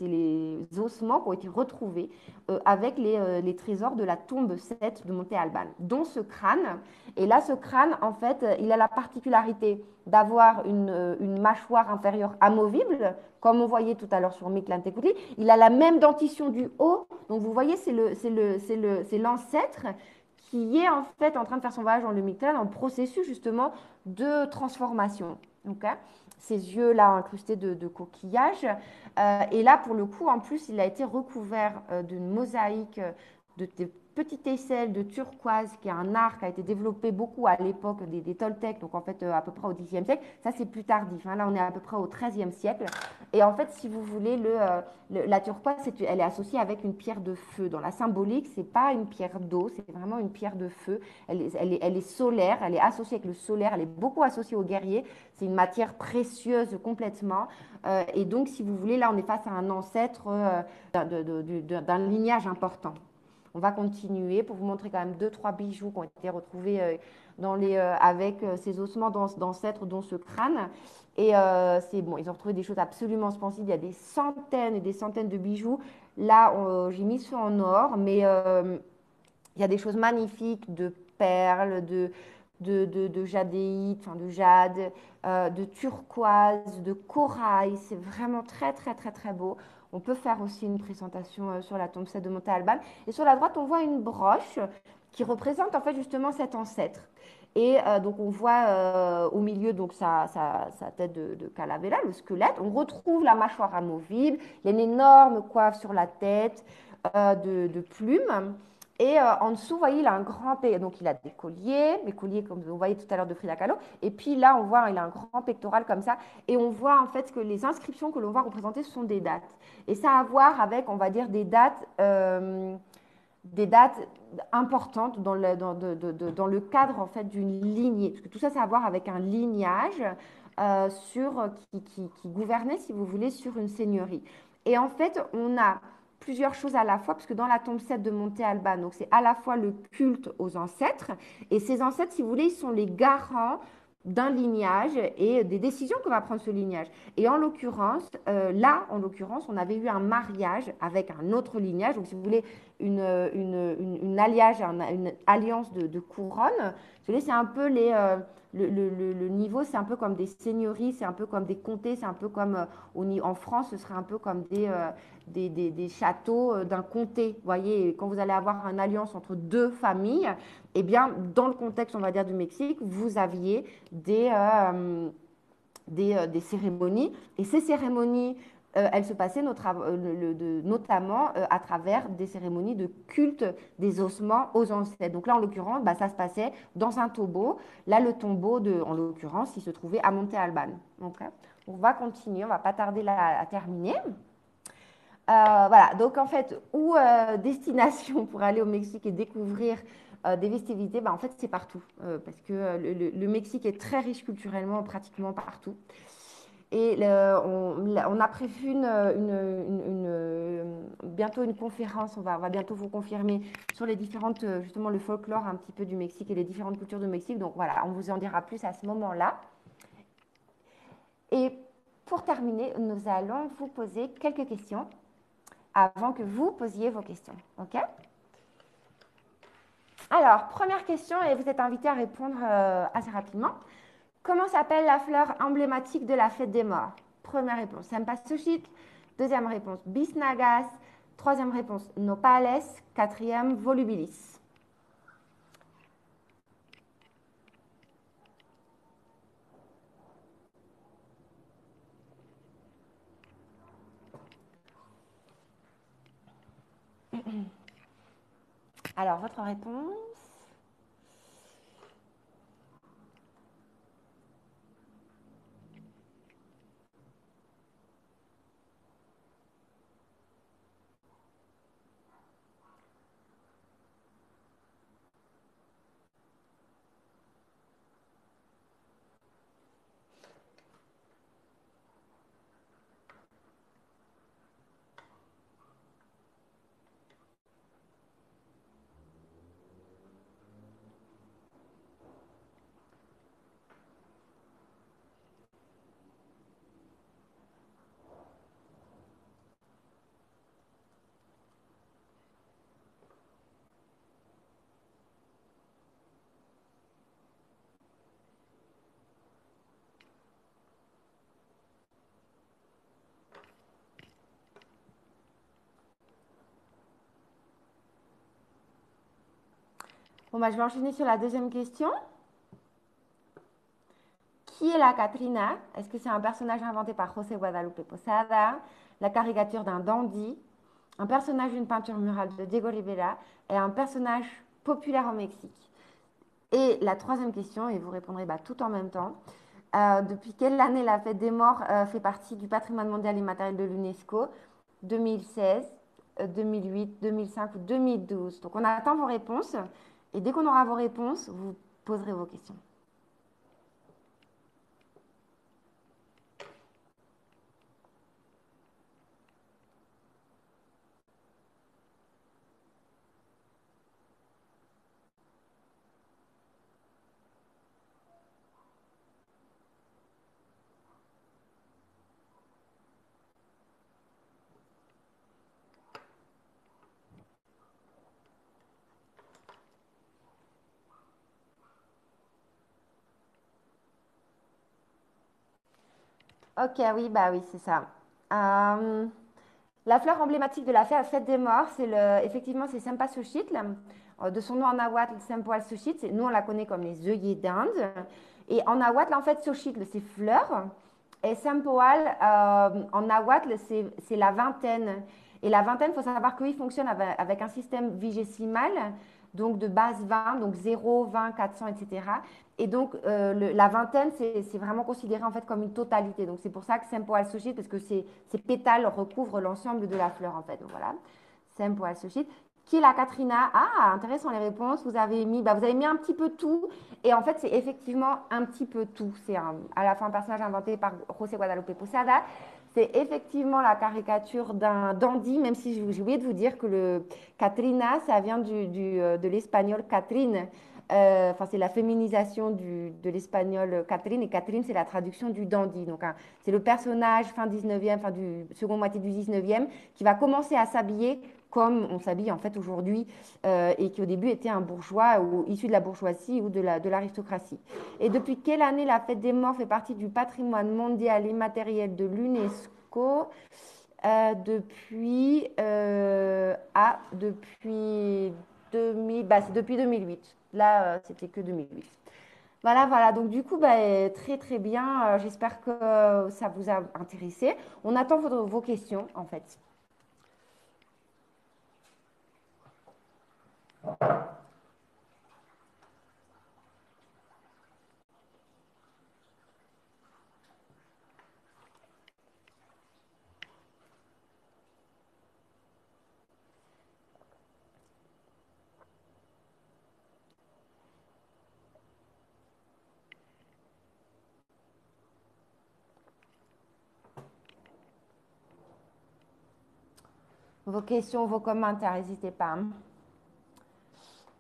les ossements qui ont été retrouvés avec les trésors de la tombe 7 de Monte Alban, dont ce crâne. Et là, ce crâne, en fait, il a la particularité d'avoir une mâchoire inférieure amovible, comme on voyait tout à l'heure sur Mictlantecutli. Il a la même dentition du haut. Donc, vous voyez, c'est l'ancêtre qui est en fait en train de faire son voyage dans le Mictlán en processus justement de transformation. Okay, ses yeux là incrustés de coquillages. Et là, pour le coup, en plus, il a été recouvert d'une mosaïque de petites aisselles de turquoise, qui est un art qui a été développé beaucoup à l'époque des Toltecs, donc en fait à peu près au Xe siècle. Ça, c'est plus tardif. Hein. Là, on est à peu près au XIIIe siècle. Et en fait, si vous voulez, la turquoise, elle est associée avec une pierre de feu. Dans la symbolique, c'est pas une pierre d'eau, c'est vraiment une pierre de feu. Elle est solaire, elle est associée avec le solaire, elle est beaucoup associée aux guerriers. C'est une matière précieuse complètement. Et donc, si vous voulez, là, on est face à un ancêtre d'un lignage important. On va continuer pour vous montrer quand même deux, trois bijoux qui ont été retrouvés avec ces ossements d'ancêtres, dont ce crâne. Et c'est bon, ils ont retrouvé des choses absolument splendides. Il y a des centaines et des centaines de bijoux. Là, j'ai mis ceux en or, mais il y a des choses magnifiques de perles, de jadéite, enfin de jade, de turquoise, de corail. C'est vraiment très, très, très, très beau. On peut faire aussi une présentation sur la tombe 7 de Monte Alban. Et sur la droite, on voit une broche qui représente en fait justement cet ancêtre. Et donc on voit au milieu donc sa tête de calavera, le squelette. On retrouve la mâchoire amovible, il y a une énorme coiffe sur la tête de plumes. Et en dessous, vous voyez, il a un grand donc il a des colliers, les colliers comme vous voyez tout à l'heure de Frida Kahlo. Et puis là, on voit, il a un grand pectoral comme ça. Et on voit en fait que les inscriptions que l'on voit représenter, ce sont des dates. Et ça a à voir avec, on va dire, des dates importantes dans le cadre en fait d'une lignée. Parce que tout ça, ça a à voir avec un lignage qui gouvernait, si vous voulez, sur une seigneurie. Et en fait, on a plusieurs choses à la fois, parce que dans la tombe 7 de Monte Alban, donc c'est à la fois le culte aux ancêtres, et ces ancêtres, si vous voulez, ils sont les garants d'un lignage et des décisions que va prendre ce lignage. Et en l'occurrence, on avait eu un mariage avec un autre lignage, donc si vous voulez, une alliage, une alliance de couronnes. C'est un peu le niveau, c'est un peu comme des seigneuries, c'est un peu comme des comtés, c'est un peu comme en France, ce serait un peu comme des châteaux d'un comté. Vous voyez, quand vous allez avoir une alliance entre deux familles, eh bien, dans le contexte, on va dire, du Mexique, vous aviez des cérémonies. Et ces cérémonies, elles se passaient notamment à travers des cérémonies de culte des ossements aux ancêtres. Donc là, en l'occurrence, bah, ça se passait dans un tombeau. Là, le tombeau, en l'occurrence, il se trouvait à Monte Alban. Donc, on va continuer, on ne va pas tarder là à terminer. Voilà, donc en fait, destination pour aller au Mexique et découvrir des festivités, bah, en fait, c'est partout. Parce que le Mexique est très riche culturellement, pratiquement partout. Et on a prévu bientôt une conférence, on va bientôt vous confirmer sur les différentes, justement le folklore un petit peu du Mexique et les différentes cultures du Mexique. Donc voilà, on vous en dira plus à ce moment-là. Et pour terminer, nous allons vous poser quelques questions avant que vous posiez vos questions. OK? Alors, première question, et vous êtes invité à répondre assez rapidement. Comment s'appelle la fleur emblématique de la fête des morts? Première réponse, cempasúchil. Deuxième réponse, bisnagas. Troisième réponse, nopales. Quatrième, volubilis. Alors, votre réponse? Bon, bah, je vais enchaîner sur la deuxième question. Qui est la Catrina? Est-ce que c'est un personnage inventé par José Guadalupe Posada, la caricature d'un dandy, un personnage d'une peinture murale de Diego Rivera et un personnage populaire au Mexique? Et la troisième question, et vous répondrez bah, tout en même temps, depuis quelle année la fête des morts fait partie du patrimoine mondial immatériel de l'UNESCO? 2016, 2008, 2005 ou 2012? Donc on attend vos réponses et dès qu'on aura vos réponses, vous poserez vos questions. Ok, oui, bah oui, c'est ça. Euh, la fleur emblématique de la fête des morts, effectivement, c'est Cempasúchil. De son nom en nahuatl, Cempasúchil. Nous, on la connaît comme les œillets d'Inde. Et en nahuatl, en fait, Xochitl, c'est fleur. Et Sempoal, en nahuatl, c'est la vingtaine. Et la vingtaine, il faut savoir qu'il fonctionne avec un système vigésimal, donc de base 20, donc 0, 20, 400, etc. Et donc, la vingtaine, c'est vraiment considéré en fait comme une totalité. Donc, c'est pour ça que Sempoal Xochitl, parce que ces pétales recouvrent l'ensemble de la fleur, en fait. Donc, voilà, Sempoal Xochitl. Qui est la Katrina? Ah, intéressant les réponses. Vous avez mis un petit peu tout. Et en fait, c'est effectivement un petit peu tout. C'est à la fin un personnage inventé par José Guadalupe Posada. C'est effectivement la caricature d'un dandy, même si j'ai oublié de vous dire que le Katrina, ça vient de l'espagnol Catherine. Enfin, c'est la féminisation de l'espagnol Catherine. Et Catherine, c'est la traduction du dandy. Donc, hein, c'est le personnage fin 19e, fin du second moitié du 19e, qui va commencer à s'habiller comme on s'habille en fait aujourd'hui, et qui au début était un bourgeois ou issu de la bourgeoisie ou de l'aristocratie. Et depuis quelle année la fête des morts fait partie du patrimoine mondial immatériel de l'UNESCO? Depuis 2000, bah, c'est depuis 2008. Là, c'était que 2008. Voilà, voilà. Donc, du coup, bah, très, très bien. J'espère que ça vous a intéressé. On attend vos questions, en fait. Vos questions, vos commentaires, n'hésitez pas, hein.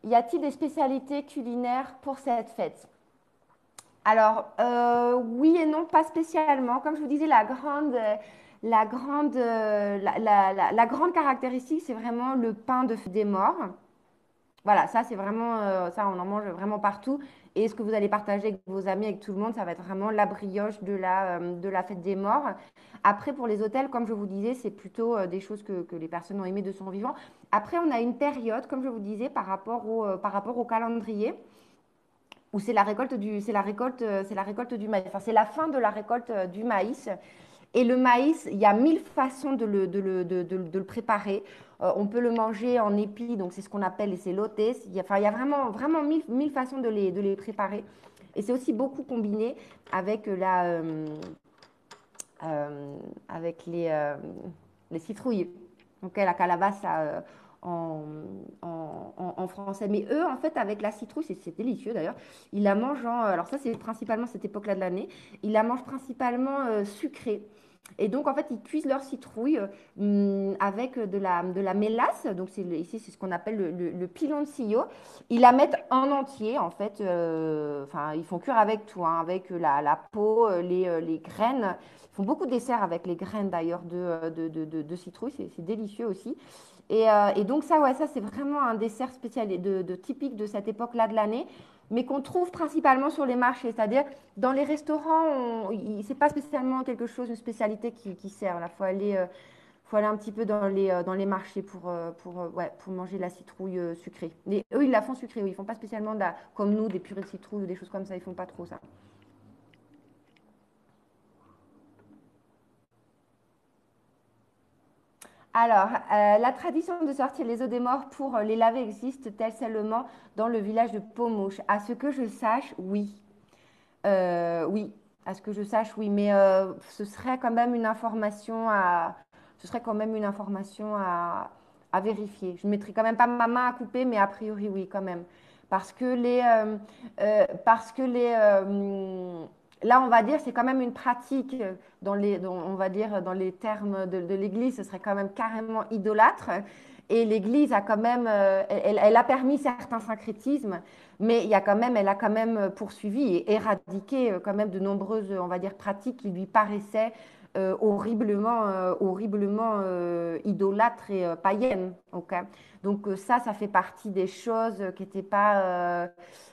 Y a-t-il des spécialités culinaires pour cette fête? Alors, oui et non, pas spécialement. Comme je vous disais, la grande caractéristique, c'est vraiment le pain de fête des morts. Voilà, ça, c'est vraiment, ça, on en mange vraiment partout. Et ce que vous allez partager avec vos amis, avec tout le monde, ça va être vraiment la brioche de la fête des morts. Après, pour les hôtels, comme je vous disais, c'est plutôt des choses que les personnes ont aimées de son vivant. Après, on a une période, comme je vous disais, par rapport au calendrier où c'est la récolte du maïs. Enfin, c'est la fin de la récolte du maïs. Et le maïs, il y a mille façons de le préparer. On peut le manger en épis, donc c'est ce qu'on appelle les elotes. Enfin, il y a vraiment, vraiment mille façons de les préparer. Et c'est aussi beaucoup combiné avec avec les citrouilles. Donc la calabace en, en français. Mais eux, en fait, avec la citrouille, c'est délicieux d'ailleurs. Ils la mangent alors ça, c'est principalement cette époque-là de l'année. Ils la mangent principalement sucrée. Et donc, en fait, ils cuisent leur citrouille avec de la mélasse. Donc, ici, c'est ce qu'on appelle le piloncillo. Ils la mettent en entier, en fait. Enfin, ils font cuire avec tout, hein, avec la peau, les graines. Ils font beaucoup de desserts avec les graines, d'ailleurs, de citrouille. C'est délicieux aussi. Et donc, ça, ouais, ça, c'est vraiment un dessert spécial typique de cette époque-là de l'année, mais qu'on trouve principalement sur les marchés. C'est-à-dire, dans les restaurants, c'est pas spécialement quelque chose, une spécialité qui sert. Il faut aller un petit peu dans les marchés ouais, pour manger la citrouille sucrée. Mais eux, ils la font sucrée, oui. Ils font pas spécialement comme nous, des purées de citrouille ou des choses comme ça. Ils font pas trop ça. Alors, la tradition de sortir les os des morts pour les laver existe-t-elle seulement dans le village de Pomouche? À ce que je sache, oui. Oui, à ce que je sache, oui, mais ce serait quand même une information ce serait quand même une information à vérifier. Je ne mettrai quand même pas ma main à couper, mais a priori, oui, quand même. Parce que là, on va dire, c'est quand même une pratique on va dire, dans les termes de l'Église, ce serait quand même carrément idolâtre. Et l'Église a quand même, elle a permis certains syncrétismes, mais elle a quand même poursuivi et éradiqué quand même de nombreuses, on va dire, pratiques qui lui paraissaient horriblement idolâtres et païennes. Ok. Donc ça fait partie des choses qui n'étaient pas,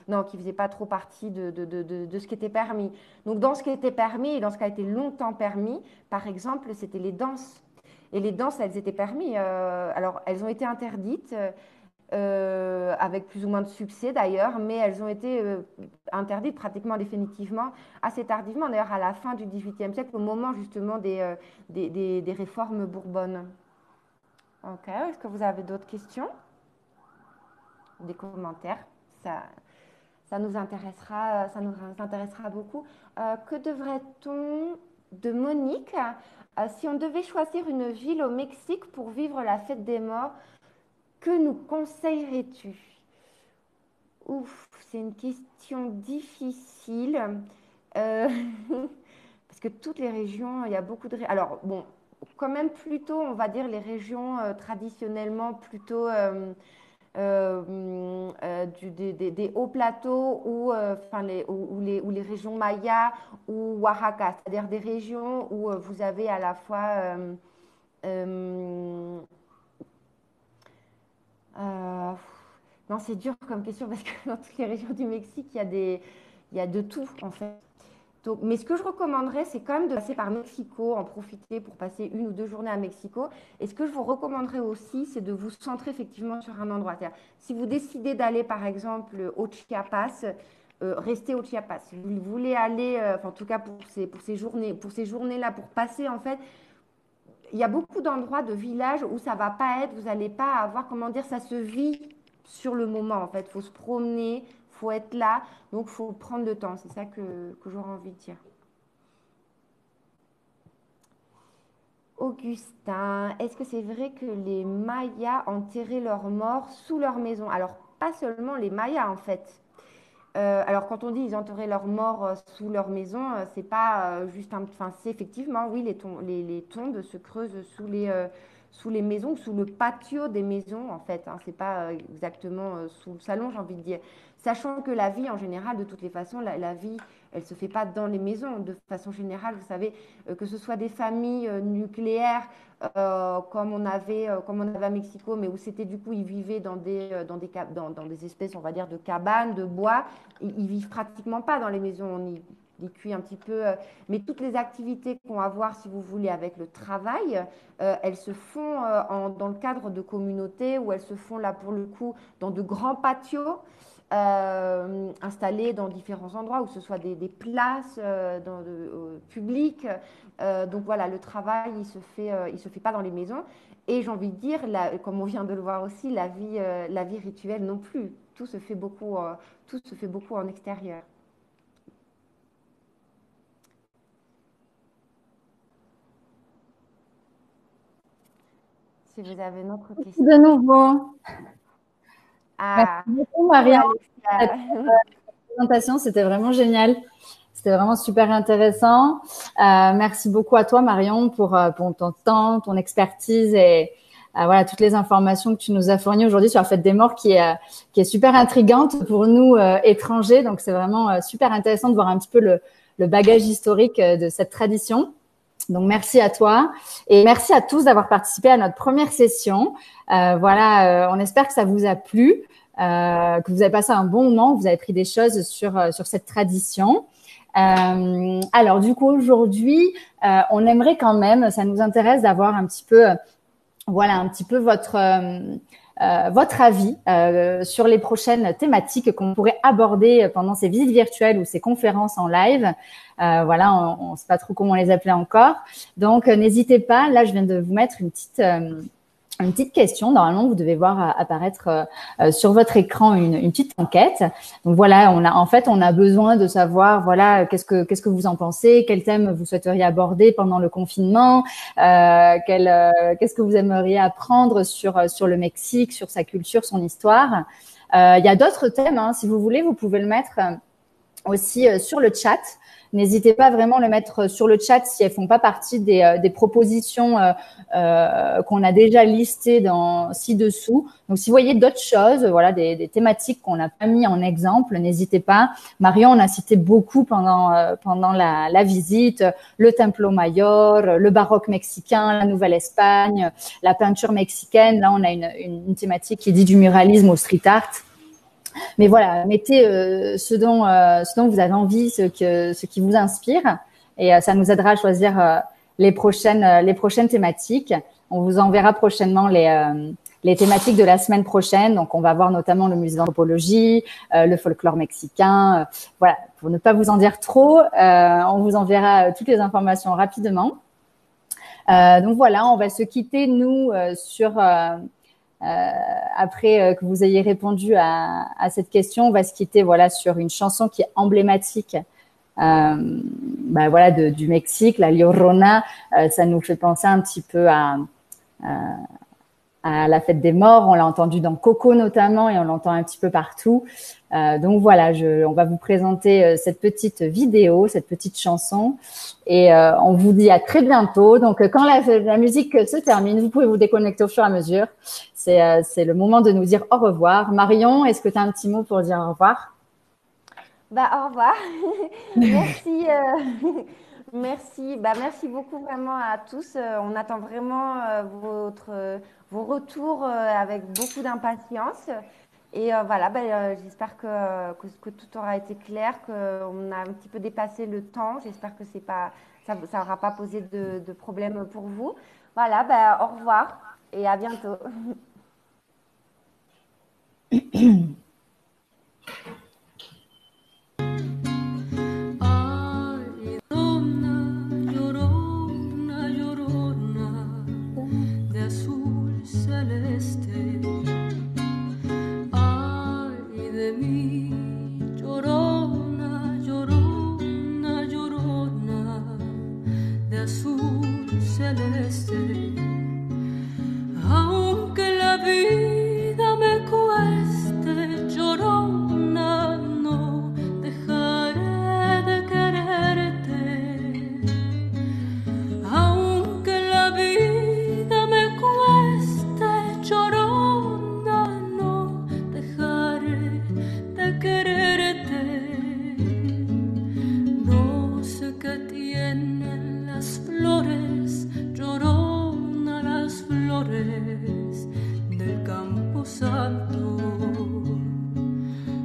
non, qui faisaient pas trop partie de ce qui était permis. Donc dans ce qui était permis et dans ce qui a été longtemps permis, par exemple, c'était les danses. Et les danses, elles étaient permises. Alors, elles ont été interdites avec plus ou moins de succès d'ailleurs, mais elles ont été interdites pratiquement définitivement assez tardivement, d'ailleurs à la fin du XVIIIe siècle, au moment justement des réformes bourbonnes. Ok, est-ce que vous avez d'autres questions? Des commentaires? Ça, ça nous intéressera beaucoup. Que devrait-on de Monique si on devait choisir une ville au Mexique pour vivre la fête des morts, que nous conseillerais-tu? Ouf, c'est une question difficile. Euh, parce que toutes les régions, il y a beaucoup de... Alors, bon, quand même plutôt, on va dire, les régions traditionnellement plutôt des hauts plateaux enfin, ou les régions mayas ou Oaxaca, c'est-à-dire des régions où vous avez à la fois euh, Euh, non, c'est dur comme question parce que dans toutes les régions du Mexique, il y a de tout en fait. Donc, mais ce que je recommanderais, c'est quand même de passer par Mexico, en profiter pour passer 1 ou 2 journées à Mexico. Et ce que je vous recommanderais aussi, c'est de vous centrer effectivement sur un endroit. C'est-à-dire, si vous décidez d'aller par exemple au Chiapas, restez au Chiapas. Si vous voulez aller, enfin, en tout cas pour ces journées-là, pour passer en fait, il y a beaucoup d'endroits de villages où ça va pas être, vous n'allez pas avoir, comment dire, ça se vit sur le moment en fait. Il faut se promener, il faut être là, donc il faut prendre le temps. C'est ça que j'aurais envie de dire. Augustin, est-ce que c'est vrai que les Mayas enterraient leurs morts sous leur maison? Alors, pas seulement les Mayas en fait. Alors, quand on dit ils enterraient leurs morts sous leur maison, c'est pas juste un. Enfin, c'est effectivement, oui, les tombes se creusent sous les maisons, sous le patio des maisons, en fait. Hein. C'est pas exactement sous le salon, j'ai envie de dire. Sachant que la vie, en général, de toutes les façons, la vie, elle se fait pas dans les maisons. De façon générale, vous savez, que ce soit des familles nucléaires, comme on avait à Mexico, mais où c'était du coup, ils vivaient dans des espèces, on va dire, de cabanes, de bois. Ils vivent pratiquement pas dans les maisons. On y cuit un petit peu. Mais toutes les activités qu'on va voir, si vous voulez, avec le travail, elles se font dans le cadre de communautés où elles se font là pour le coup dans de grands patios. Installés dans différents endroits, où ce soit des places publiques. Donc voilà, le travail, il se fait pas dans les maisons. Et j'ai envie de dire, comme on vient de le voir aussi, la vie rituelle non plus. Tout se fait beaucoup en extérieur. Si vous avez une autre De question. nouveau. Merci Ah, beaucoup, coucou Marion, pour Alexia. cette présentation. C'était vraiment génial. C'était vraiment super intéressant. Merci beaucoup à toi, Marion, pour ton temps, ton expertise et voilà toutes les informations que tu nous as fournies aujourd'hui sur la fête des morts qui est super intrigante pour nous étrangers. Donc, c'est vraiment super intéressant de voir un petit peu le bagage historique de cette tradition. Donc, merci à toi et merci à tous d'avoir participé à notre première session. Voilà, on espère que ça vous a plu, que vous avez passé un bon moment, que vous avez pris des choses sur cette tradition. Alors, du coup, aujourd'hui, on aimerait quand même, ça nous intéresse d'avoir un petit peu, voilà, un petit peu votre avis sur les prochaines thématiques qu'on pourrait aborder pendant ces visites virtuelles ou ces conférences en live. Voilà, on ne sait pas trop comment les appeler encore. Donc, n'hésitez pas. Là, je viens de vous mettre une petite question. Normalement, vous devez voir apparaître sur votre écran une petite enquête. Donc voilà, on a besoin de savoir voilà qu'est-ce que vous en pensez, quel thème vous souhaiteriez aborder pendant le confinement, qu'est-ce que vous aimeriez apprendre sur le Mexique, sur sa culture, son histoire. Il y a d'autres thèmes, hein, si vous voulez, vous pouvez le mettre aussi sur le chat. N'hésitez pas vraiment à le mettre sur le chat si elles font pas partie des propositions qu'on a déjà listées ci-dessous. Donc, si vous voyez d'autres choses, voilà, des thématiques qu'on n'a pas mis en exemple, n'hésitez pas. Marion, on a cité beaucoup pendant la visite, le Templo Mayor, le baroque mexicain, la Nouvelle-Espagne, la peinture mexicaine. Là, on a une thématique qui dit du muralisme au street art. Mais voilà, mettez ce dont vous avez envie, ce qui vous inspire, et ça nous aidera à choisir les prochaines thématiques. On vous enverra prochainement les thématiques de la semaine prochaine. Donc, on va voir notamment le musée d'anthropologie, le folklore mexicain. Voilà, pour ne pas vous en dire trop, on vous enverra toutes les informations rapidement. Donc voilà, on va se quitter, nous, après que vous ayez répondu à cette question, on va se quitter voilà sur une chanson qui est emblématique voilà du Mexique, la Llorona. Ça nous fait penser un petit peu à la fête des morts. On l'a entendu dans Coco notamment et on l'entend un petit peu partout. Donc voilà, on va vous présenter cette petite vidéo, cette petite chanson et on vous dit à très bientôt. Donc quand la musique se termine, vous pouvez vous déconnecter au fur et à mesure. C'est le moment de nous dire au revoir. Marion, est-ce que tu as un petit mot pour dire au revoir? Bah, au revoir. Merci. Merci, merci beaucoup vraiment à tous. On attend vraiment vos retours avec beaucoup d'impatience. Et voilà, j'espère que tout aura été clair, qu'on a un petit peu dépassé le temps. J'espère que ça n'aura pas posé de problème pour vous. Voilà, au revoir et à bientôt. Ay, llorona, llorona, llorona, de azul celeste. Ay, de mí, llorona, llorona, llorona, de azul celeste. Aunque la vida me cueste, llorona, no dejaré de quererte. Aunque la vida me cueste, llorona, no dejaré de quererte. No sé qué tienen las flores, llorona, las flores del campo santo.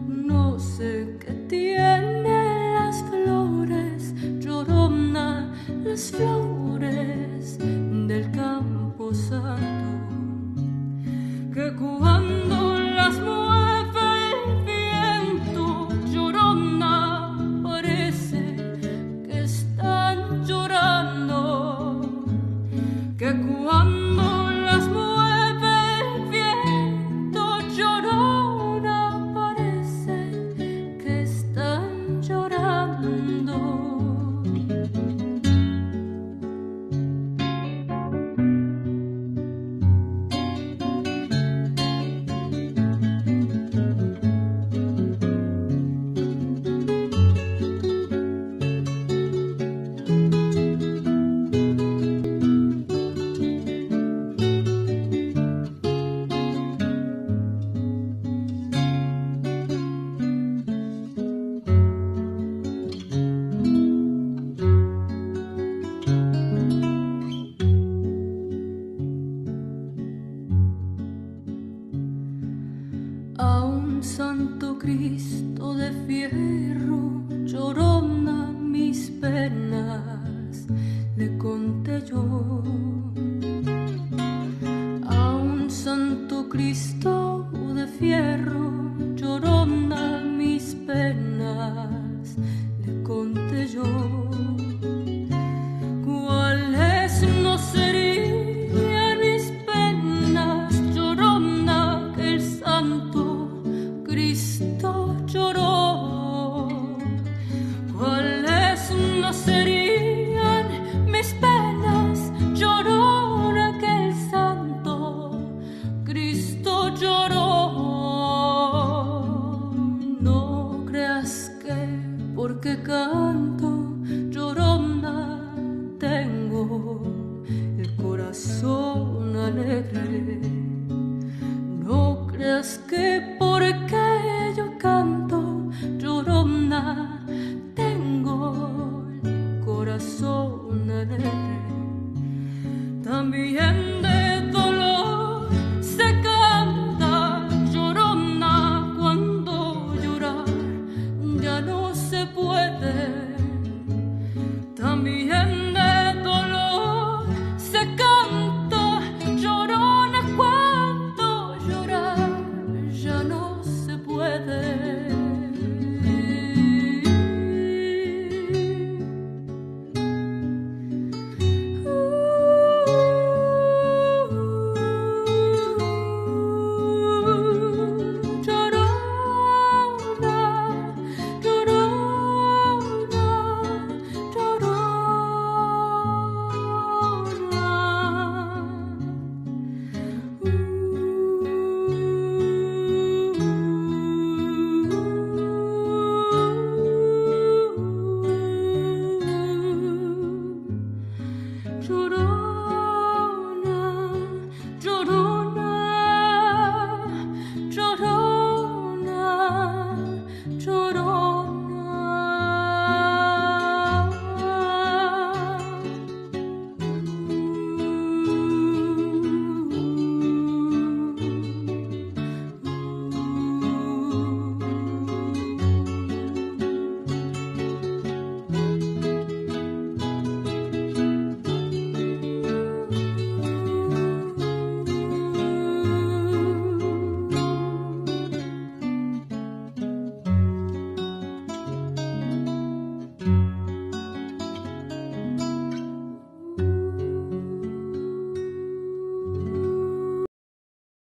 No sé qué tienen las flores, llorona, las flores del campo santo, que cuando las mueve el viento, llorona, parece que están llorando, que cuando las mueve el viento, llorona, parece que están llorando. A un santo Cristo de fierro, llorona, mis penas le conté yo. A un santo Cristo de fierro, llorona, mis penas le conté yo. ¿Cuáles no serían mis penas, llorona, que el santo Cristo lloró? ¿Cuáles no serían mis penas, llorona, que el santo Cristo lloró? No creas que porque canto, llorona, tengo el corazón alegre. No creas que porque yo canto, llorona, tengo el corazón alegre. También